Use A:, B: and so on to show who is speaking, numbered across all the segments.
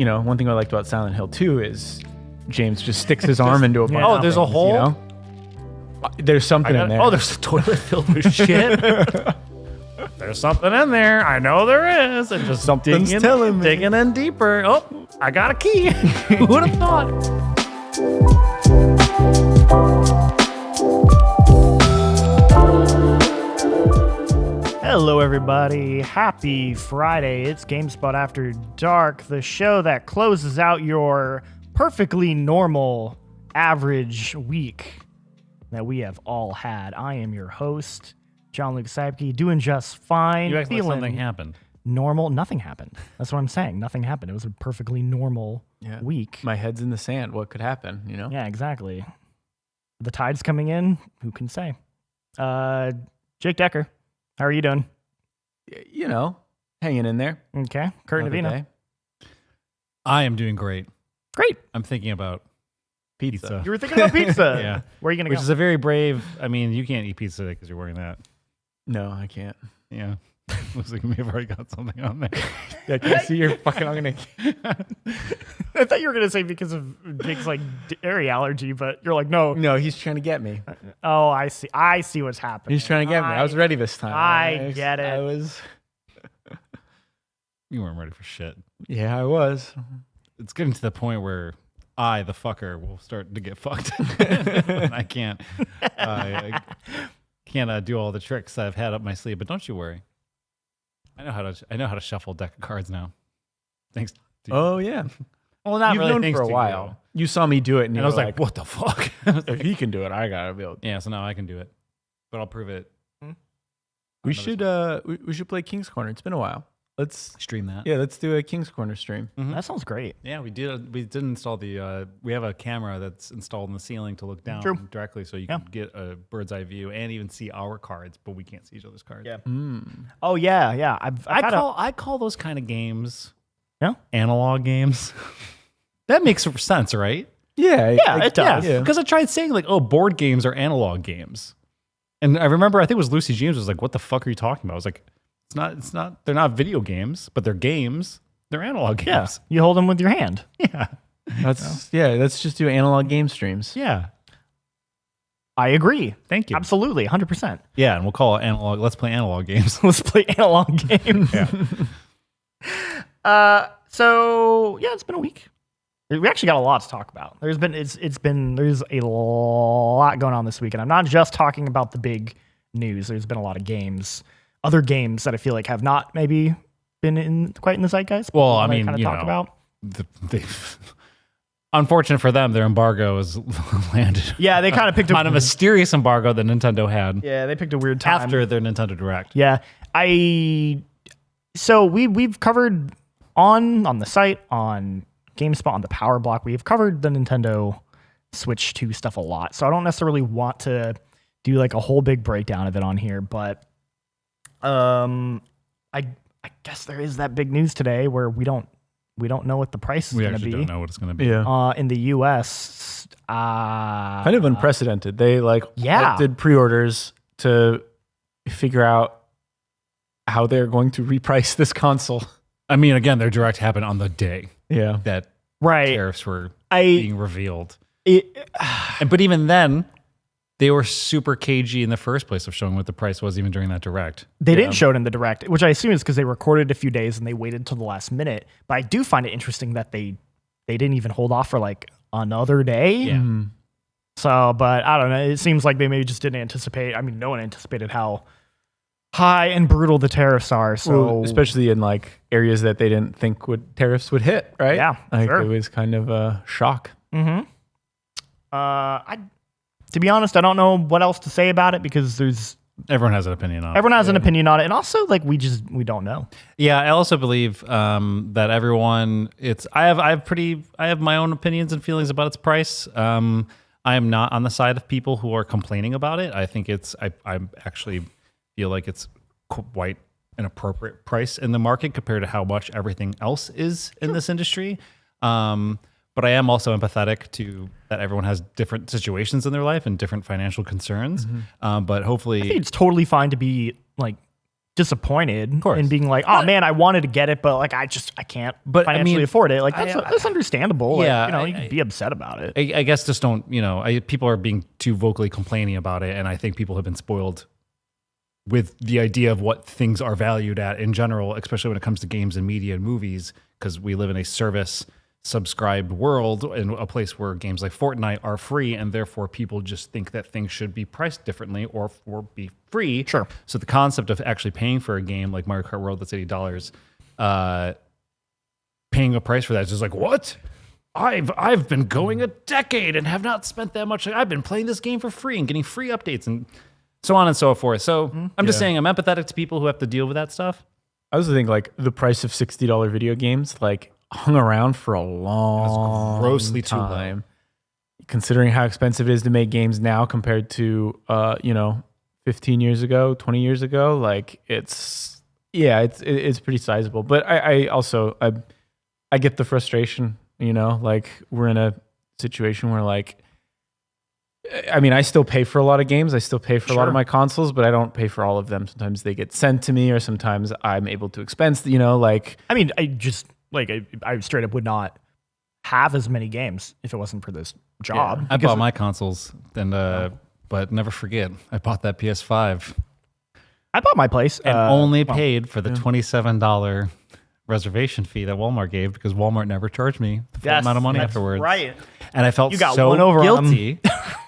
A: one thing I liked about Silent Hill 2 is James just sticks his arm into a bunch of
B: there's a
A: things,
B: hole?
A: There's something in there.
B: Oh, there's a toilet filled with shit. There's something in there. I know there is. And just
A: Something's telling me.
B: digging in deeper. Oh, I got a key. Who would have thought? Hello, everybody. Happy Friday. It's GameSpot After Dark, the show that closes out your perfectly normal average week that we have all had. I am your host, Jean-Luc, doing just fine.
C: You act like
B: feeling
C: something happened.
B: normal. Nothing happened. That's what I'm saying. Nothing happened. It was a perfectly normal week.
A: My head's in the sand. What could happen,
B: Yeah, exactly. The tide's coming in. Who can say? Jake Decker, how are you doing?
A: Hanging in there.
B: Okay. Kurt
A: Another
B: Navina.
A: day.
C: I am doing great.
B: Great.
C: I'm thinking about pizza.
B: You were thinking about pizza.
C: Yeah.
B: Where are you going to
C: Which
B: go?
C: is a very brave. I mean, you can't eat pizza today because you're wearing that.
A: No, I can't.
C: Yeah. Looks like you may have already got something on there.
A: Yeah, can I see your fucking... I'm going to...
B: I thought you were going to say because of Jake's dairy allergy, but you're like, no.
A: No, he's trying to get me.
B: Oh, I see. I see what's happening.
A: He's trying to get me. I was ready this time.
B: I get it.
A: I was...
C: You weren't ready for shit.
A: Yeah, I was.
C: It's getting to the point where I, the fucker, will start to get fucked. And I can't. I can't do all the tricks I've had up my sleeve. But don't you worry. I know how to shuffle a deck of cards now. Thanks. To you.
A: Oh, yeah.
C: Well, not
A: You've
C: really.
A: known
C: thanks
A: for a
C: to
A: while. You saw me do it, and
C: And
A: you
C: I was
A: were
C: like, what the fuck?
A: if he can do it, I got to be able to.
C: Yeah, so now I can do it. But I'll prove it.
A: We should we should play King's Corner. It's been a while. Let's
C: Stream that.
A: let's do a King's Corner stream.
B: That sounds great.
C: Yeah, we did. We did install the. We have a camera that's installed in the ceiling to look down
B: True.
C: directly, so you can get a bird's eye view and even see our cards, but we can't see each other's cards.
B: Yeah. Oh, yeah.
C: I call those kind of games.
B: Yeah?
C: Analog games. That makes sense, right?
A: Yeah,
B: it does.
A: Yeah.
C: Because I tried saying board games are analog games, and I remember I think it was Lucy James was like, "What the fuck are you talking about?" I was like, It's not. They're not video games, but they're games. They're analog games.
B: Yeah. You hold them with your hand.
C: Yeah.
A: Let's just do analog game streams.
C: Yeah.
B: I agree.
C: Thank you.
B: Absolutely. 100%.
C: Yeah, and we'll call it analog. Let's play analog games.
B: Let's play analog games. So it's been a week. We actually got a lot to talk about. There's a lot going on this week, and I'm not just talking about the big news. There's been a lot of games, other games that I feel like have not maybe been quite in the zeitgeist.
C: Well, I mean,
B: kind of talk about.
C: Unfortunate for them, their embargo has landed.
B: Yeah, they kind of picked
C: on a mysterious embargo that Nintendo had.
B: Yeah, they picked a weird time
C: after their Nintendo Direct.
B: Yeah, So we've covered on the site, on GameSpot, on the Power Block. We've covered the Nintendo Switch 2 stuff a lot, so I don't necessarily want to do a whole big breakdown of it on here. But I guess there is that big news today where we don't know what the price is going to be.
C: We actually don't know what it's going to be.
A: Yeah.
B: In the U.S.
A: Kind of unprecedented. They did pre-orders to figure out how they're going to reprice this console.
C: I mean, again, their Direct happened on the day that tariffs were being revealed. But even then, they were super cagey in the first place of showing what the price was even during that Direct.
B: They didn't show it in the Direct, which I assume is because they recorded a few days and they waited till the last minute. But I do find it interesting that they didn't even hold off for another day.
C: Yeah.
A: Mm-hmm.
B: So, but I don't know. It seems like they maybe just didn't anticipate. I mean, no one anticipated how high and brutal the tariffs are. So,
A: especially in areas that they didn't think tariffs would hit, right?
B: Yeah, sure.
A: It was kind of a shock.
B: Mm-hmm. To be honest, I don't know what else to say about it because
C: everyone has an opinion on it.
B: Everyone has an opinion on it, and also we don't know.
C: Yeah, I also believe that everyone. I have my own opinions and feelings about its price. I am not on the side of people who are complaining about it. I think I actually feel like it's quite an appropriate price in the market compared to how much everything else is in this industry. But I am also empathetic to that everyone has different situations in their life and different financial concerns. But hopefully,
B: I think it's totally fine to be disappointed in being like, oh man, I wanted to get it, but like I can't financially afford it. Like that's understandable.
C: Yeah,
B: like, you can be upset about it.
C: I guess just don't, people are being too vocally complaining about it, and I think people have been spoiled with the idea of what things are valued at in general, especially when it comes to games and media and movies, because we live in a service subscribed world, in a place where games like Fortnite are free, and therefore people just think that things should be priced differently or be free.
B: Sure.
C: So the concept of actually paying for a game like Mario Kart World that's $80, paying a price for that is just like, what? I've been going a decade and have not spent that much. I've been playing this game for free and getting free updates and so on and so forth. So I'm just saying I'm empathetic to people who have to deal with that stuff.
A: I also think like the price of $60 video games like hung around for a long
C: grossly
A: time.
C: Too low.
A: Considering how expensive it is to make games now compared to 15 years ago, 20 years ago, like it's pretty sizable. But I also get the frustration, like we're in a situation where like, I mean, I still pay for a lot of games. I still pay for a lot of my consoles, but I don't pay for all of them. Sometimes they get sent to me, or sometimes I'm able to expense, like.
B: I mean, I straight up would not have as many games if it wasn't for this job.
C: Yeah. I bought my consoles, but never forget, I bought that PS5.
B: I bought my place.
C: And only paid for the $27 reservation fee that Walmart gave, because Walmart never charged me the full amount of money afterwards.
B: Right.
C: And I felt so guilty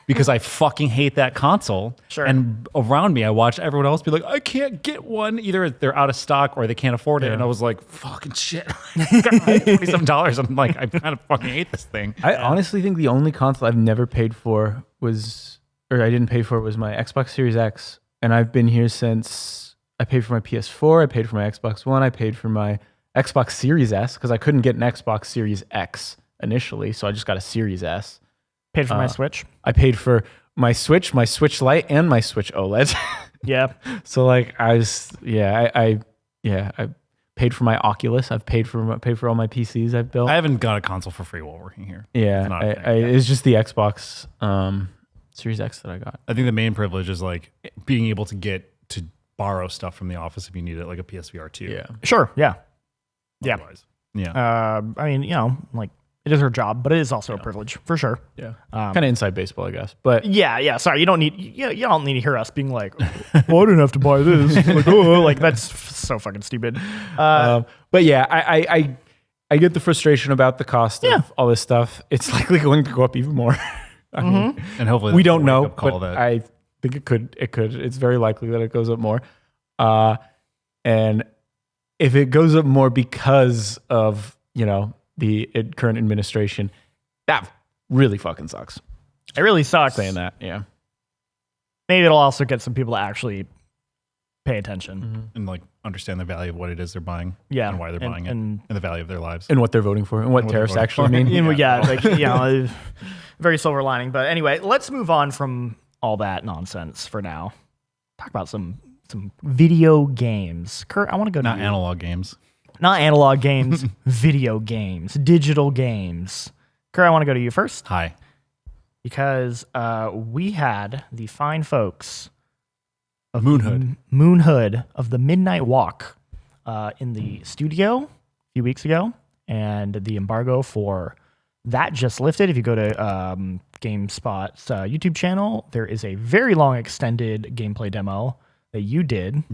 C: because I fucking hate that console.
B: Sure.
C: And around me, I watched everyone else be like, I can't get one. Either they're out of stock or they can't afford it. And I was like, fucking shit. I got $27. I'm like, I kind of fucking hate this thing.
A: I honestly think the only console I've never paid for was my Xbox Series X. And I've been here since I paid for my PS4. I paid for my Xbox One. I paid for my Xbox Series S because I couldn't get an Xbox Series X initially, so I just got a Series S.
B: Paid for my Switch.
A: I paid for my Switch Lite, and my Switch OLED.
B: Yeah.
A: So like I paid for my Oculus. I've paid for all my PCs I've built.
C: I haven't got a console for free while working here.
A: Yeah, it's just the Xbox Series X that I got.
C: I think the main privilege is like being able to get to borrow stuff from the office if you need it, like a PSVR 2.
A: Yeah.
B: Sure. Yeah.
C: Otherwise, yeah.
B: I mean, like it is her job, but it is also a privilege for sure.
A: Yeah. Kind of inside baseball, I guess. But
B: yeah. Sorry, you don't need to hear us being like, well, I didn't have to buy this. Like, like that's so fucking stupid.
A: But yeah, I get the frustration about the cost of all this stuff. It's likely going to go up even more. I mean,
C: and hopefully
A: we don't know, but I think it could. It's very likely that it goes up more. And if it goes up more because of, the current administration, that really fucking sucks.
B: It really sucks.
A: Saying that, yeah.
B: Maybe it'll also get some people to actually pay attention.
C: And like understand the value of what it is they're buying.
B: Yeah.
C: And why they're buying it. And the value of their lives.
A: And what they're voting for. And what tariffs actually mean.
B: Very silver lining. But anyway, let's move on from all that nonsense for now. Talk about some video games. Kurt, I want to go
C: Not analog games.
B: Not analog games, video games, digital games. Kurt, I want to go to you first.
C: Hi.
B: Because we had the fine folks
C: of
B: Moonhood of the Midnight Walk in the studio a few weeks ago, and the embargo for that just lifted. If you go to GameSpot's YouTube channel, there is a very long extended gameplay demo that you did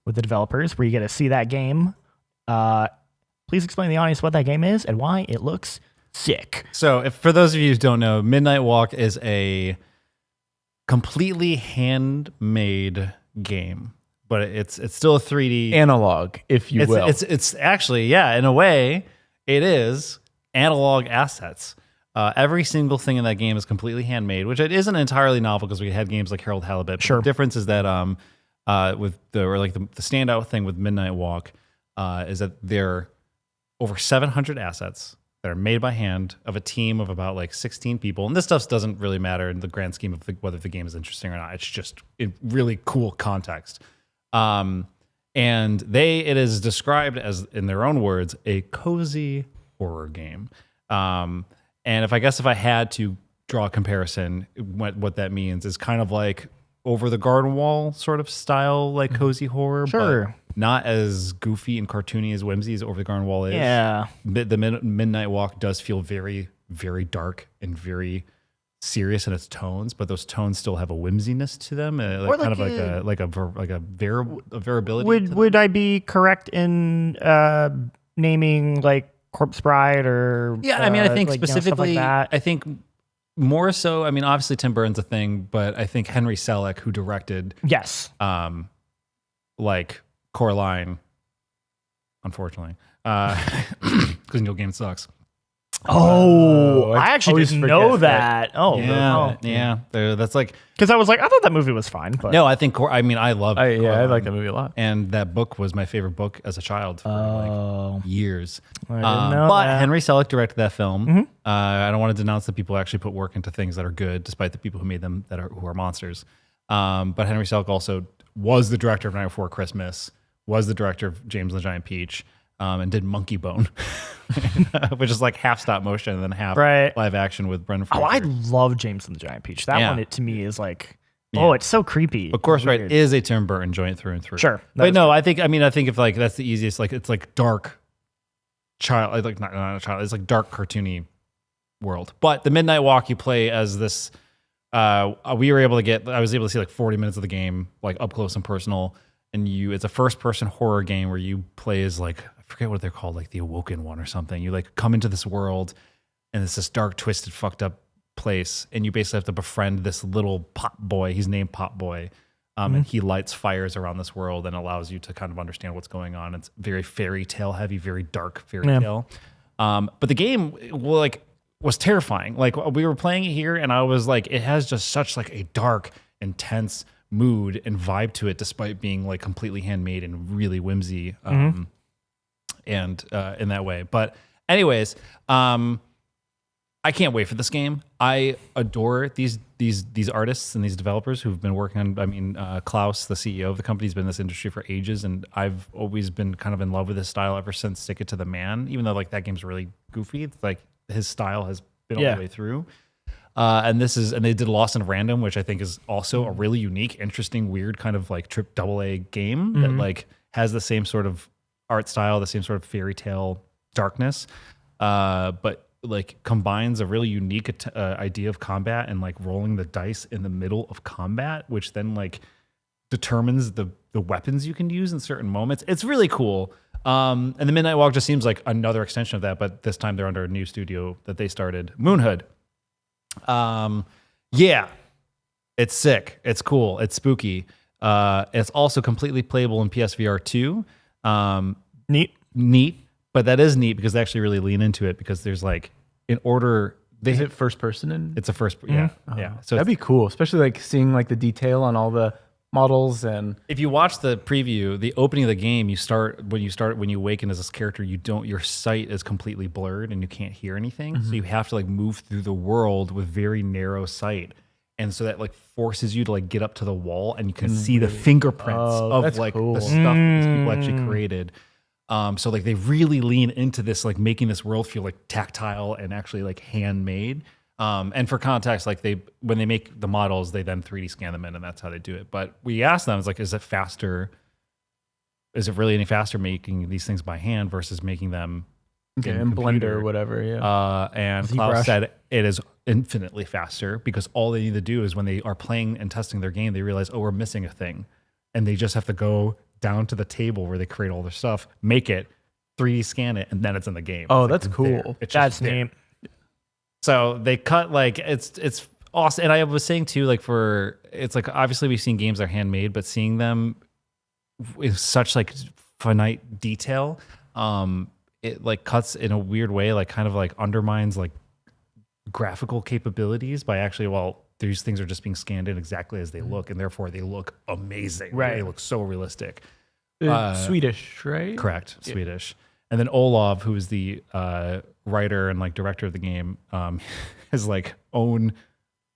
B: with the developers where you get to see that game. Please explain to the audience what that game is and why it looks sick.
C: So for those of you who don't know, Midnight Walk is a completely handmade game, but it's still a 3D
A: analog, if you will.
C: It's actually, in a way, it is analog assets. Every single thing in that game is completely handmade, which it isn't entirely novel because we had games like Harold Halibut.
B: Sure.
C: The difference is that with the standout thing with Midnight Walk is that there are over 700 assets that are made by hand of a team of about like 16 people. And this stuff doesn't really matter in the grand scheme of whether the game is interesting or not. It's just really cool context. And it is described as, in their own words, a cozy horror game. And if I had to draw a comparison, what that means is kind of like Over the Garden Wall sort of style, like cozy horror.
B: Sure.
C: not as goofy and cartoony as Whimsy as Over the Garden Wall is.
B: Yeah.
C: The Midnight Walk does feel very, very dark and very serious in its tones, but those tones still have a whimsiness to them, kind of like a variability.
B: Would I be correct in naming like Corpse Bride or
C: yeah? I mean, I think
B: like,
C: specifically,
B: stuff like that?
C: I think more so. I mean, obviously Tim Burton's a thing, but I think Henry Selick, who directed,
B: yes,
C: like Coraline, unfortunately, because Neil Gaiman sucks.
B: Oh,
A: I
B: I actually
A: always
B: didn't know
A: forget
B: that. Oh,
C: Yeah. That's like
B: because I was like, I thought that movie was fine, but
C: no. I think I love.
A: I
C: Coraline.
A: like that movie a lot.
C: And that book was my favorite book as a child for like years.
B: I didn't know
C: but
B: that.
C: Henry Selick directed that film. I don't want to denounce that people actually put work into things that are good, despite the people who made them who are monsters. But Henry Selick also was the director of Night Before Christmas, was the director of James and the Giant Peach, and did Monkey Bone, which is like half stop motion and then half live action with Brendan Fraser.
B: Oh, I love James and the Giant Peach. That one, to me, is like, it's so creepy.
C: Of course, right, is a Tim Burton joint through and through.
B: Sure,
C: but no, I think if like that's the easiest, like it's like dark child, like not a child, it's like dark cartoony world. But the Midnight Walk, you play as this. I was able to see like 40 minutes of the game, like up close and personal. And it's a first person horror game where you play as like, I forget what they're called, like the Awoken one or something. You like come into this world and it's this dark, twisted, fucked up place. And you basically have to befriend this little Pop Boy. He's named Pop Boy. And he lights fires around this world and allows you to kind of understand what's going on. It's very fairy tale heavy, very dark fairy tale. But the game was terrifying. Like we were playing it here and I was like, it has just such like a dark, intense mood and vibe to it, despite being like completely handmade and really whimsy and in that way. But anyways, I can't wait for this game. I adore these artists and these developers who've been working on. I mean, Klaus, the CEO of the company, has been in this industry for ages, and I've always been kind of in love with his style ever since Stick It to the Man. Even though like that game's really goofy, it's like his style has been all the way through. And they did Lost in Random, which I think is also a really unique, interesting, weird kind of like trip AA game that like has the same sort of art style, the same sort of fairy tale darkness, but like combines a really unique idea of combat and like rolling the dice in the middle of combat, which then like determines the weapons you can use in certain moments. It's really cool. And the Midnight Walk just seems like another extension of that, but this time they're under a new studio that they started, Moonhood. It's sick. It's cool. It's spooky. It's also completely playable in PSVR 2. Neat. But that is neat because they actually really lean into it because there's like
A: Is it first person?
C: It's a first,
A: So that'd be cool, especially like seeing like the detail on all the models. And
C: if you watch the preview, the opening of the game, when you awaken as this character, your sight is completely blurred and you can't hear anything. So you have to like move through the world with very narrow sight. And so that like forces you to like get up to the wall and you can see the fingerprints of like the stuff these people actually created. So like they really lean into this, like making this world feel like tactile and actually like handmade. And for context, like when they make the models, they then 3D scan them in, and that's how they do it. But we asked them, it's like, is it faster? Is it really any faster making these things by hand versus making them
A: in Blender or whatever? Yeah.
C: And Klaus said it is infinitely faster because all they need to do is when they are playing and testing their game, they realize, we're missing a thing, and they just have to go down to the table where they create all their stuff, make it, 3D scan it, and then it's in the game.
A: Oh,
C: it's
A: that's
C: like
A: cool.
B: That's neat.
C: So they cut like it's awesome. And I was saying too, like it's like obviously we've seen games that are handmade, but seeing them with such like finite detail, it like cuts in a weird way, like kind of like undermines like graphical capabilities by actually, these things are just being scanned in exactly as they look, and therefore they look amazing.
B: Right.
C: They look so realistic.
A: Swedish, right?
C: Correct. Yeah. Swedish. And then Olav, who is the writer and like director of the game, his like own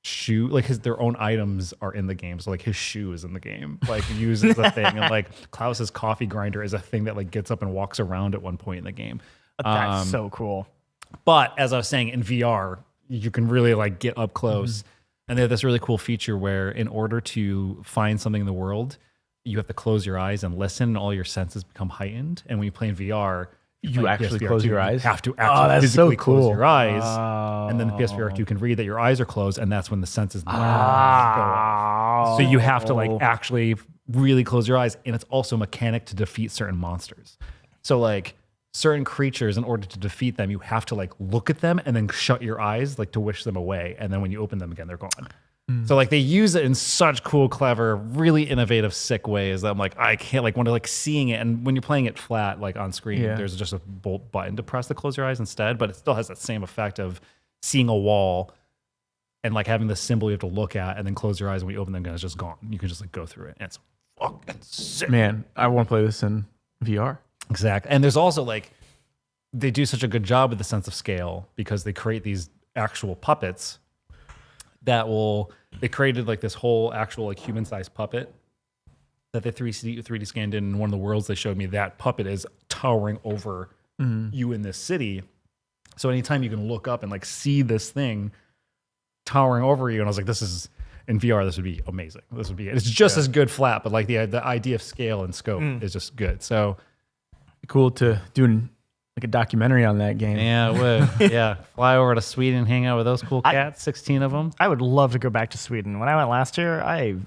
C: shoe, like their own items are in the game. So like his shoe is in the game, like used as a thing. And like Klaus's coffee grinder is a thing that like gets up and walks around at one point in the game.
B: That's so cool.
C: But as I was saying, in VR, you can really like get up close. And they have this really cool feature where in order to find something in the world, you have to close your eyes and listen, and all your senses become heightened. And when you play in VR,
A: You actually close your eyes?
C: You have to
A: Oh, that's
C: physically
A: so cool.
C: close your eyes. And then the PSVR 2 can read that your eyes are closed, and that's when the senses go off. So you have to like actually really close your eyes. And it's also a mechanic to defeat certain monsters. So like certain creatures, in order to defeat them, you have to like look at them and then shut your eyes like to wish them away. And then when you open them again, they're gone. So like they use it in such cool, clever, really innovative, sick ways that I'm like, I can't like when they're like seeing it. And when you're playing it flat, like on screen, there's just a bolt button to press to close your eyes instead, but it still has that same effect of seeing a wall and like having the symbol you have to look at and then close your eyes, and when you open them again, it's just gone. You can just like go through it. And it's fucking sick.
A: Man, I want to play this in VR.
C: Exactly. And there's also like, they do such a good job with the sense of scale because they create these actual puppets they created like this whole actual like human-sized puppet that they 3D scanned in one of the worlds. They showed me that puppet is towering over you in this city. So anytime you can look up and like see this thing towering over you, and I was like, this is in VR, this would be amazing. It's just as good flat, but like the idea of scale and scope is just good. So
A: cool to do like a documentary on that game.
C: yeah, it would. Yeah, fly over to Sweden and hang out with those cool cats, 16 of them.
B: I would love to go back to Sweden. When I went last year, I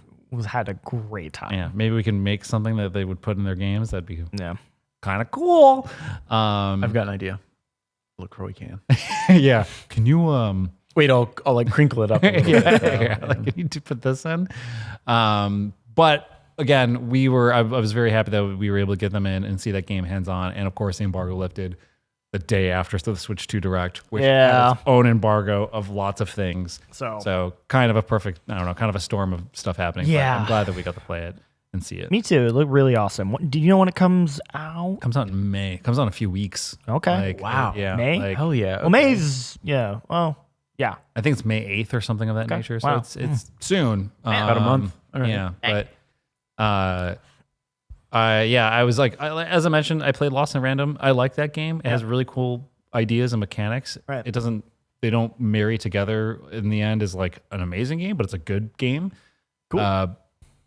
B: had a great time.
C: Yeah, maybe we can make something that they would put in their games. That'd be
B: Yeah.
C: kind of cool.
A: I've got an idea. LaCroix can.
C: Yeah. Can you
A: Wait, I'll like crinkle it up a little bit.
C: like, can you put this in? But again, I was very happy that we were able to get them in and see that game hands on. And of course, the embargo lifted the day after the Switch 2 Direct, which had its own embargo of lots of things. So kind of a perfect, I don't know, kind of a storm of stuff happening.
B: Yeah.
C: But I'm glad that we got to play it and see it.
B: Me too. It looked really awesome. Do you know when it comes out?
C: Comes out in May. Comes out in a few weeks.
B: Okay.
C: Like,
A: Wow.
C: Yeah.
B: May?
C: Like,
A: Hell yeah.
B: Well, May's, yeah. Well, yeah.
C: I think it's May 8th or something of that nature. So
B: Wow.
C: it's soon.
A: About a month. All right.
C: Yeah. But I was like, as I mentioned, I played Lost in Random. I like that game. It has really cool ideas and mechanics.
B: Right.
C: They don't marry together in the end as like an amazing game, but it's a good game.
B: Cool.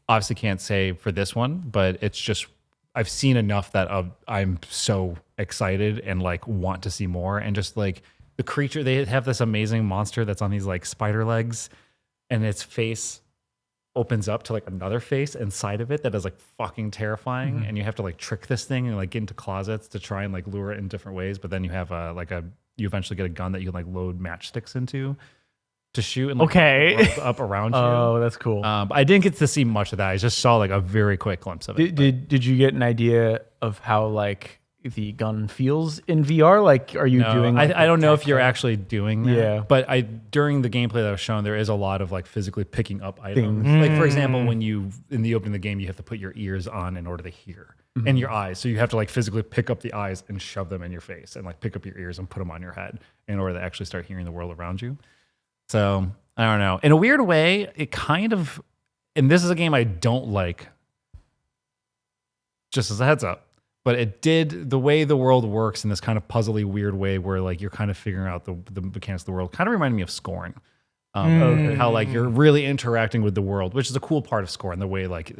C: Obviously can't say for this one, but it's just, I've seen enough that I'm so excited and like want to see more. And just like the creature, they have this amazing monster that's on these like spider legs, and its face opens up to like another face inside of it that is like fucking terrifying. And you have to like trick this thing and like get into closets to try and like lure it in different ways. But then you have you eventually get a gun that you can like load matchsticks into to shoot and like up around you.
A: Oh, that's cool.
C: But I didn't get to see much of that. I just saw like a very quick glimpse of it.
A: Did you get an idea of how like the gun feels in VR? Like, are you doing? Like,
C: I don't know if you're actually doing that.
A: Yeah.
C: But during the gameplay that I was shown, there is a lot of like physically picking up items. Like for example, when you in the opening of the game, you have to put your ears on in order to hear, and your eyes. So you have to like physically pick up the eyes and shove them in your face, and like pick up your ears and put them on your head in order to actually start hearing the world around you. So I don't know. In a weird way, it kind of, and this is a game I don't like. Just as a heads up. But it did, the way the world works in this kind of puzzly, weird way where like you're kind of figuring out the mechanics of the world, kind of reminded me of Scorn. How like you're really interacting with the world, which is a cool part of Scorn, the way like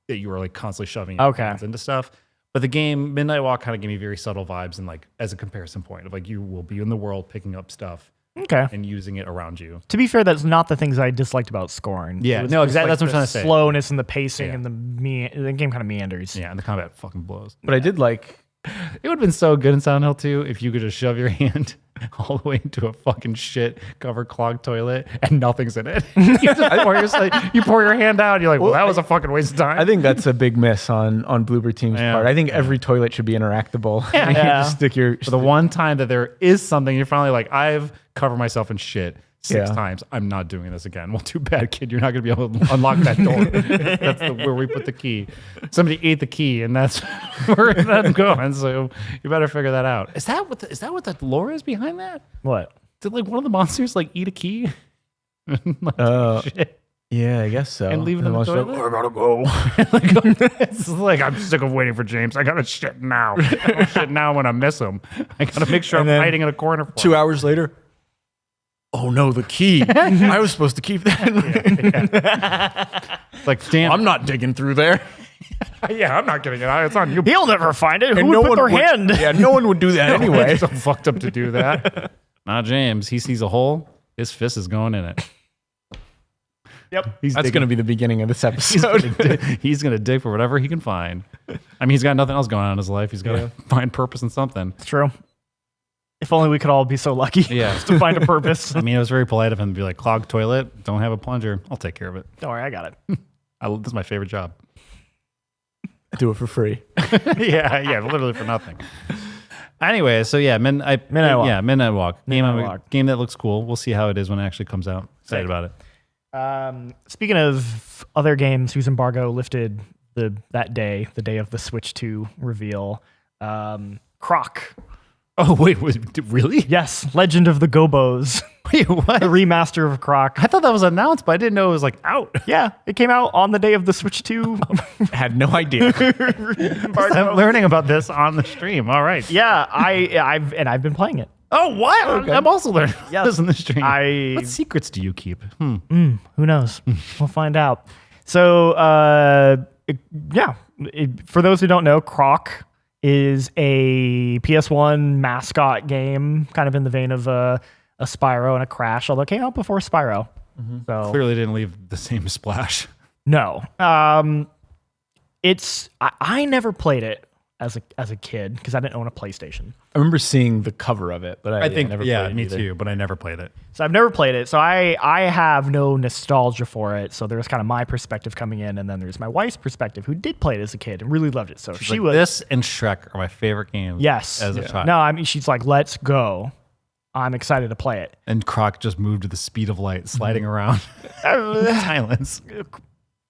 C: that you were like constantly shoving your hands into stuff. But the game Midnight Walk kind of gave me very subtle vibes, and like as a comparison point of like you will be in the world picking up stuff and using it around you.
B: To be fair, that's not the things I disliked about Scorn.
C: Yeah,
B: It was
C: no,
B: just,
C: exactly.
B: like,
C: That's what I'm
B: the
C: trying to say.
B: Slowness and the pacing and the game kind of meanders.
C: Yeah, and the combat fucking blows.
A: But I did like.
C: It would have been so good in Silent Hill 2 if you could just shove your hand all the way into a fucking shit covered clogged toilet and nothing's in it. You pour your hand out, and you're like, well, that was a fucking waste of time.
A: I think that's a big miss on Bloober Team's part. I think every toilet should be interactable.
C: Yeah.
A: You just stick your.
C: For the one time that there is something, you're finally like, I've covered myself in shit 6
A: Yeah.
C: times. I'm not doing this again. Well, too bad, kid. You're not going to be able to unlock that door. That's where we put the key. Somebody ate the key, and that's where I'm going. So you better figure that out. Is that what the lore is behind that?
B: What?
C: Did like one of the monsters like eat a key? Shit.
A: Yeah, I guess so.
C: And leave it in the
A: Monster's
C: toilet?
A: like, I gotta go.
C: It's like, I'm sick of waiting for James. I gotta shit now. I don't shit now when I miss him. I gotta make sure I'm
A: then
C: hiding in a corner for him.
A: 2 hours later. oh no, the key. I was supposed to keep that.
C: Like, damn.
A: I'm not digging through there.
B: Yeah, I'm not getting it. It's on you. He'll never find it. Who
A: And
B: would
A: no
B: put
A: one
B: their
A: would,
B: hand?
A: Yeah, no one would do that anyway.
C: It's so fucked up to do that. Not James. He sees a hole. His fist is going in it.
B: Yep.
A: That's going to be the beginning of this episode.
C: He's gonna dig for whatever he can find. I mean, he's got nothing else going on in his life. He's got to find purpose in something.
B: It's true. If only we could all be so lucky just to find a purpose.
C: I mean, it was very polite of him to be like, clogged toilet, don't have a plunger. I'll take care of it.
B: Don't worry, I got it.
C: This is my favorite job.
A: I do it for free.
C: yeah, literally for nothing. Anyway, so yeah, Midnight Walk. Yeah, Midnight Walk. Game that looks cool. We'll see how it is when it actually comes out. Excited about it.
B: Speaking of other games whose embargo lifted that day, the day of the Switch 2 reveal, Croc.
C: Oh, wait, really?
B: Yes, Legend of the Gobos.
C: Wait, what?
B: The remaster of Croc.
C: I thought that was announced, but I didn't know it was like out.
B: Yeah, it came out on the day of the Switch 2.
A: Had no idea.
C: I'm learning about this on the stream. All right.
B: Yeah, I've been playing it.
C: Oh, what? Okay. I'm also learning this in the stream. What secrets do you keep?
B: Who knows? We'll find out. So, for those who don't know, Croc is a PS1 mascot game, kind of in the vein of a Spyro and a Crash, although it came out before Spyro. Mm-hmm. So
C: clearly didn't leave the same splash.
B: No. I never played it as a kid because I didn't own a PlayStation.
A: I remember seeing the cover of it, but I think never played it
C: me
A: either.
C: too, but I never played it.
B: So I've never played it. So I have no nostalgia for it. So there's kind of my perspective coming in, and then there's my wife's perspective, who did play it as a kid and really loved it. So
C: she was this and Shrek are my favorite games.
B: Yes.
C: As a child.
B: No, I mean she's like, let's go. I'm excited to play it.
C: And Croc just moved at the speed of light, sliding around. Silence.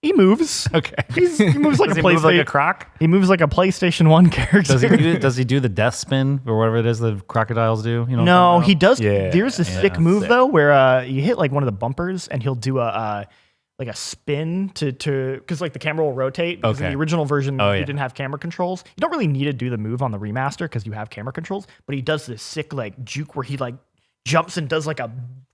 B: He moves.
C: Okay.
B: He moves like
C: Does
B: a
C: he move like a
B: PlayStation.
C: croc?
B: He moves like a PlayStation 1 character.
C: Does he do the death spin or whatever it is that crocodiles do? You know?
B: No, he does.
A: Yeah,
B: There's a sick move though, where you hit like one of the bumpers and he'll do a spin to because like the camera will rotate. Because in the original version, you didn't have camera controls. You don't really need to do the move on the remaster because you have camera controls. But he does this sick like juke where he like jumps and does like a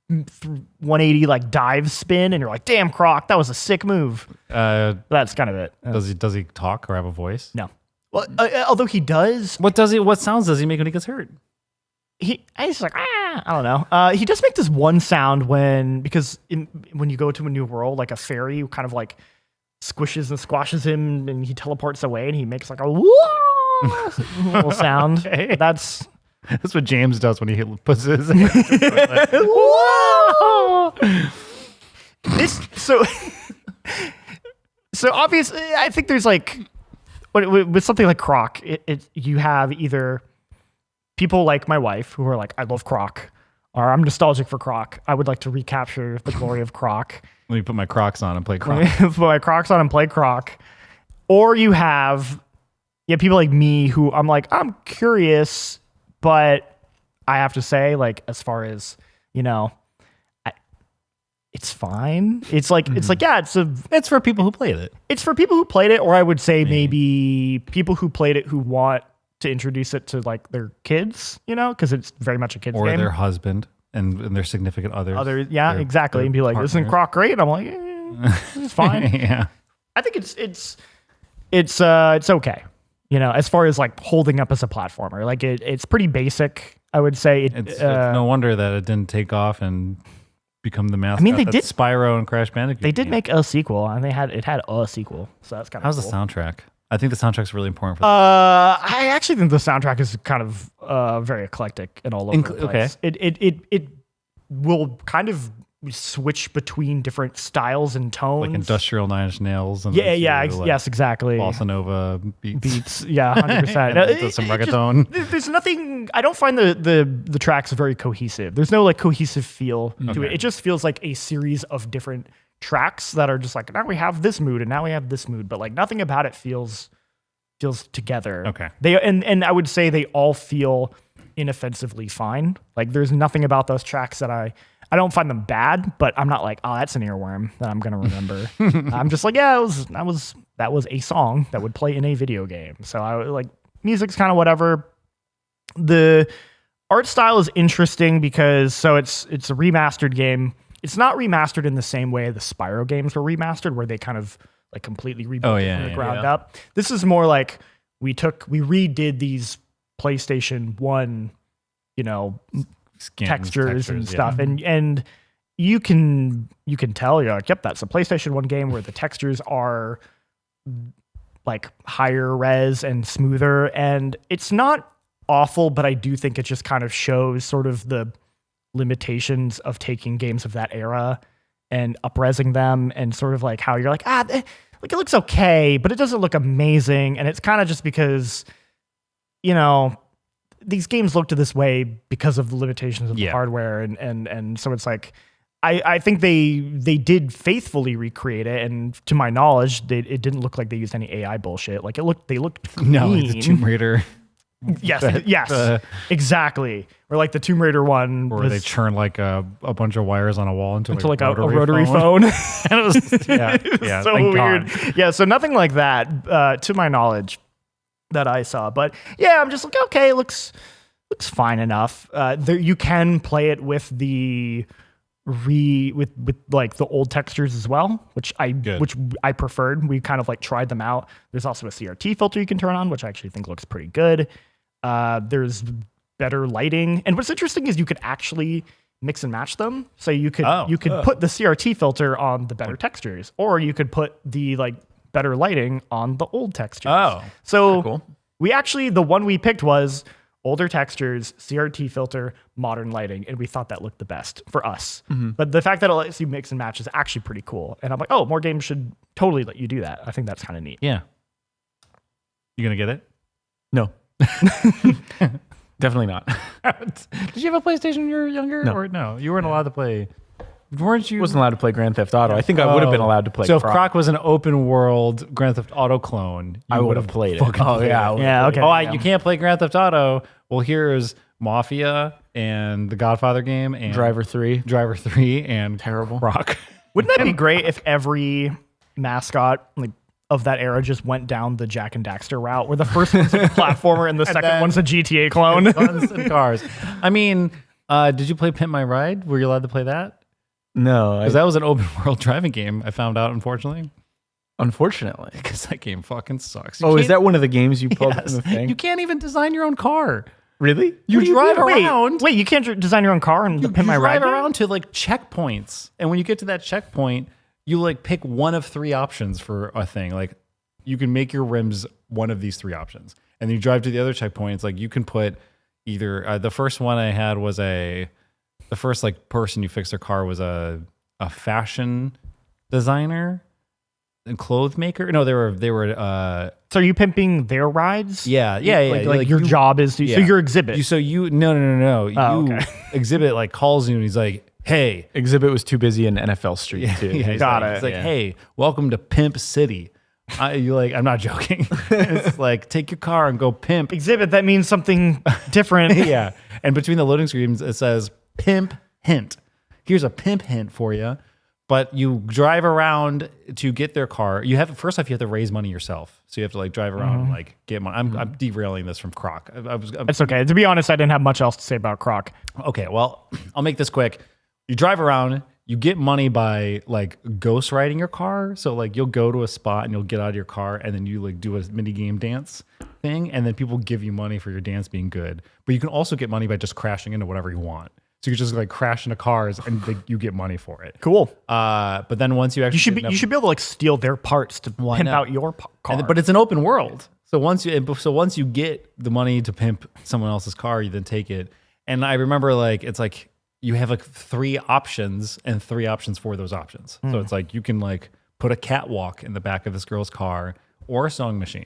B: 180 like dive spin, and you're like, damn, Croc, that was a sick move. That's kind of it.
C: Does he talk or have a voice?
B: No. Well, although he does.
C: What sounds does he make when he gets hurt?
B: He's like, I don't know. He does make this one sound when you go to a new world, like a fairy kind of like squishes and squashes him, and he teleports away, and he makes like a little sound.
C: Okay.
B: That's
C: what James does when he puts his.
B: So obviously, I think there's like with something like Croc, you have either people like my wife who are like, I love Croc, or I'm nostalgic for Croc. I would like to recapture the glory of Croc.
C: Let me put my Crocs on and play Croc.
B: Put my Crocs on and play Croc. Or you have people like me who I'm like, I'm curious, but I have to say, like, as far as, it's fine. It's like,
C: it's for people who played it.
B: It's for people who played it, or I would say maybe people who played it who want to introduce it to like their kids, because it's very much a kid's game.
C: Or their husband and their significant others.
B: Exactly. And be like, isn't Croc great? And I'm like, it's fine.
C: Yeah.
B: I think it's okay. As far as like holding up as a platformer, like it's pretty basic. I would say
C: it's no wonder that it didn't take off and become the mascot.
B: I mean, they did
C: Spyro and Crash Bandicoot.
B: They did make a sequel, and it had a sequel, so that's kind of.
C: How's the soundtrack? I think the soundtrack's really important for.
B: I actually think the soundtrack is kind of very eclectic and all over the place. Okay. It will kind of switch between different styles and tones,
C: like industrial Nine Inch Nails. And
B: yes, exactly.
C: Bossa Nova beats.
B: Yeah, 100%.
C: Some reggaeton.
B: There's nothing. I don't find the tracks very cohesive. There's no like cohesive feel to it. It just feels like a series of different tracks that are just like, now we have this mood and now we have this mood, but like nothing about it feels together.
C: Okay.
B: And I would say they all feel inoffensively fine. Like there's nothing about those tracks that I don't find them bad, but I'm not like, oh, that's an earworm that I'm gonna remember. I'm just like, yeah, that was a song that would play in a video game. So I like music's kind of whatever. The art style is interesting because it's a remastered game. It's not remastered in the same way the Spyro games were remastered, where they kind of like completely rebuilt it from the ground up. This is more like we redid these PlayStation 1, textures and stuff, and you can tell, you're like, yep, that's a PlayStation 1 game where the textures are like higher res and smoother, and it's not awful, but I do think it just kind of shows sort of the limitations of taking games of that era and up-resing them, and sort of like how you're like, like it looks okay, but it doesn't look amazing. And it's kind of just because, these games look to this way because of the limitations of the hardware. And so it's like, I think they did faithfully recreate it, and to my knowledge, it didn't look like they used any AI bullshit. Like they looked clean.
C: No, it's a Tomb Raider.
B: Yes, exactly. Or like the Tomb Raider one,
C: where they churn like a bunch of wires on a wall into
B: like a rotary phone.
C: And it was
B: so weird. God. Yeah, so nothing like that, to my knowledge, that I saw. But yeah, I'm just like, okay, it looks fine enough. You can play it with the with like the old textures as well, which I preferred. We kind of like tried them out. There's also a CRT filter you can turn on, which I actually think looks pretty good. There's better lighting, and what's interesting is you could actually mix and match them. So you could put the CRT filter on the better textures, or you could put the like better lighting on the old textures. So cool. The one we picked was older textures, CRT filter, modern lighting, and we thought that looked the best for us. Mm-hmm. But the fact that it lets you mix and match is actually pretty cool. And I'm like, more games should totally let you do that. I think that's kind of neat.
C: Yeah. You gonna get it?
A: No. Definitely not.
C: Did you have a PlayStation when you were younger?
A: No.
C: Or no? You weren't allowed to play. Weren't you?
A: Wasn't allowed to play Grand Theft Auto. I think I would have been allowed to play.
C: So if Croc was an open world Grand Theft Auto clone,
A: I would have played it.
B: Okay.
C: You can't play Grand Theft Auto. Well, here's Mafia and the Godfather game and
A: Driver 3,
C: and
A: terrible
C: Croc.
B: Wouldn't that be great if every mascot of that era just went down the Jak and Daxter route, where the first one's a platformer and the second one's a GTA clone?
C: Guns and cars. I mean, did you play Pimp My Ride? Were you allowed to play that?
A: No,
C: because that was an open world driving game. I found out, unfortunately, because that game fucking sucks.
A: Is that one of the games you pulled from the thing?
C: You can't even design your own car.
A: Really?
B: You drive around. Wait, you can't design your own car and Pimp My Ride?
C: You drive around to like checkpoints, and when you get to that checkpoint, you like pick one of three options for a thing. Like you can make your rims one of these three options, and then you drive to the other checkpoints. Like you can put either the first one I had was the first like person you fixed their car was a fashion designer and clothes maker. No, they were.
B: So are you pimping their rides?
C: Yeah.
B: Like your job is so your Exhibit.
C: No. Exhibit like calls you and he's like, hey.
A: Exhibit was too busy in NFL Street too.
C: Yeah,
B: got it.
C: It's like, hey, welcome to Pimp City. I'm not joking. It's like, take your car and go pimp.
B: Exhibit, that means something different.
C: Yeah. And between the loading screens, it says pimp hint. Here's a pimp hint for you. But you drive around to get their car. First off, you have to raise money yourself. So you have to like drive around and like get money. I'm derailing this from Croc.
B: It's okay. To be honest, I didn't have much else to say about Croc.
C: Okay, well, I'll make this quick. You drive around, you get money by like ghost riding your car. So like you'll go to a spot and you'll get out of your car and then you like do a mini game dance thing, and then people give you money for your dance being good. But you can also get money by just crashing into whatever you want. So you just like crash into cars and you get money for it.
B: Cool.
C: But then once you actually
B: you should be able to like steal their parts to pimp out your car.
C: But it's an open world. So once you get the money to pimp someone else's car, you then take it. And I remember like it's like you have like three options and three options for those options. So it's like you can like put a catwalk in the back of this girl's car or a sewing machine.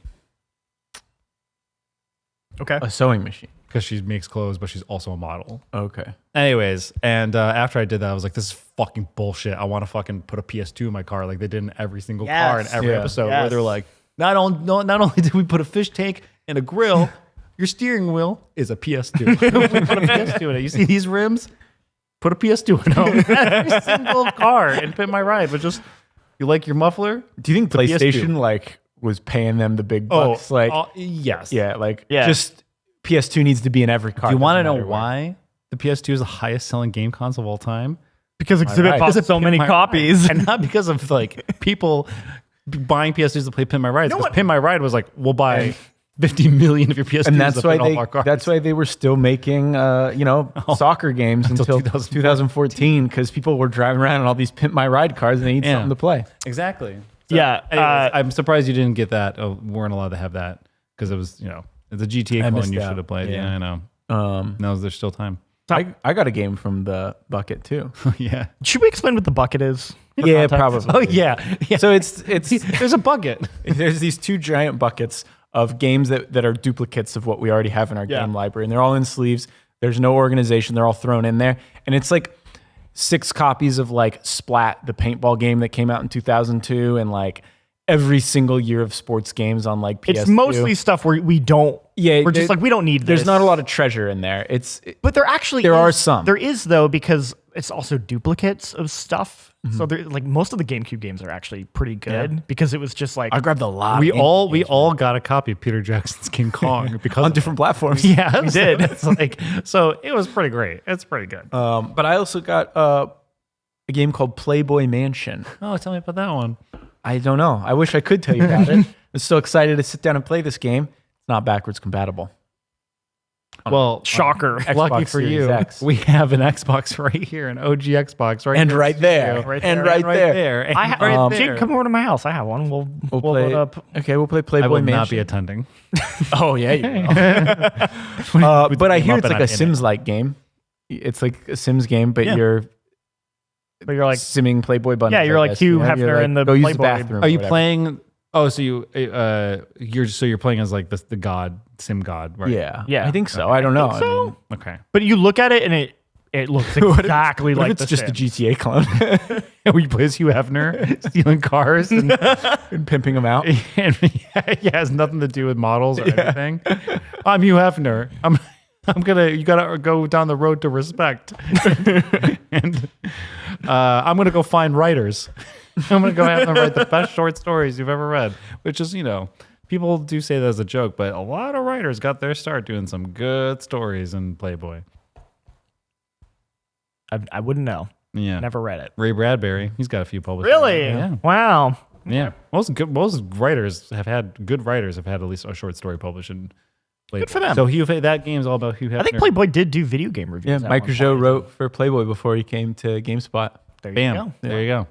A: Okay. A sewing machine.
C: Because she makes clothes, but she's also a model.
A: Okay.
C: Anyways, and after I did that, I was like, this is fucking bullshit. I want to fucking put a PS2 in my car like they did in every single car in every episode where they're like, not only did we put a fish tank and a grill, your steering wheel is a PS2. We put a PS2 in it. You see these rims? Put a PS2 in them. Every single car and Pimp My Ride. But just, you like your muffler?
A: Do you think PlayStation like was paying them the big bucks?
C: Yes.
A: Yeah, just PS2 needs to be in every car.
C: Do you want to know
A: doesn't matter
C: why the PS2 is the highest selling game console of all time?
B: Because Exhibit
A: right.
B: bought
C: Because
B: so
C: of
B: many
C: Pin My
B: copies.
C: Ride. And not because of like people buying PS2s to play Pin My Ride. Because Pin My Ride was like, we'll buy 50 million of your PS2s
A: And that's
C: to
A: why
C: fit all our cars.
A: that's why they were still making soccer games until 2014 because people were driving around in all these Pimp My Ride cars and they need something to play.
C: Exactly. So,
B: Yeah,
C: anyways, I'm surprised you didn't get that. Weren't allowed to have that because it was, it's a GTA clone
A: missed
C: you
A: out.
C: should have played.
A: Yeah.
C: Yeah, I know. No, there's still time.
A: I got a game from the bucket too.
C: Yeah.
B: Should we explain what the bucket is? for
A: Yeah,
B: context?
A: probably.
C: Oh yeah. Yeah.
A: So it's
C: There's a bucket.
A: there's these two giant buckets of games that are duplicates of what we already have in our game library, and they're all in sleeves. There's no organization. They're all thrown in there, and it's like 6 copies of like Splat, the paintball game that came out in 2002, and like every single year of sports games on like PS2.
B: It's mostly stuff where we don't.
A: Yeah,
B: we're just like we don't need this.
A: There's not a lot of treasure in there.
B: But there
A: are some.
B: There is though because it's also duplicates of stuff. So there, like most of the GameCube games are actually pretty good because it was just like
A: I grabbed a lot.
C: We all got a copy of Peter Jackson's King Kong because
A: on
C: of
A: different platforms.
C: Yeah,
B: we did.
C: It's like so it was pretty great. It's pretty good.
A: But I also got a game called Playboy Mansion.
C: Oh, tell me about that one.
A: I don't know. I wish I could tell you about it. I'm so excited to sit down and play this game. It's not backwards compatible.
C: Well,
B: shocker.
C: lucky
A: Xbox
C: for
A: Series
C: you,
A: X.
C: we have an Xbox right here, an OG Xbox right
A: And
C: here.
A: right there.
C: Right
A: And
C: there.
A: right there.
C: there. And
B: I
C: right there.
B: Jake, come over to my house. I have one. We'll
A: play
B: load up.
A: Okay, we'll play Playboy
C: I will
A: Mansion.
C: not be attending.
A: Oh yeah, you will. But I hear it's like a Sims-like game. It's like a Sims game, but you're
B: like
A: simming Playboy bunnies.
B: Yeah, you're
A: I
B: like
A: guess,
B: Hugh
A: You're
B: Hefner in the
A: go use the
B: Playboy.
A: bathroom.
C: Are
A: or
C: you
A: whatever.
C: playing? Oh, so you're playing as like the god, Sim god, right?
A: Yeah, I think so. I don't know. I
B: so.
A: mean,
C: Okay.
B: But you look at it and it looks exactly
A: what
B: like
A: if it's
B: the
A: just a
B: Sims.
A: GTA clone
C: Where you play as Hugh Hefner stealing cars and
A: and pimping them out?
C: and it has nothing to do with models or anything. I'm Hugh Hefner. You gotta go down the road to respect. And I'm gonna go find writers. I'm gonna go have them write the best short stories you've ever read. Which is, people do say that as a joke, but a lot of writers got their start doing some good stories in Playboy.
B: I wouldn't know.
C: Yeah.
B: Never read it.
C: Ray Bradbury, he's got a few published.
B: Really?
C: Yeah.
B: Wow.
C: Yeah. Most writers have had at least a short story published in Playboy.
B: Good for them.
C: So that game's all about Hugh Hefner.
B: I think Playboy did do video game reviews.
A: Yeah,
B: at
A: Mike
B: one
A: Rougeau
B: point.
A: wrote for Playboy before he came to GameSpot.
B: There you
C: Bam.
B: go.
C: There you go.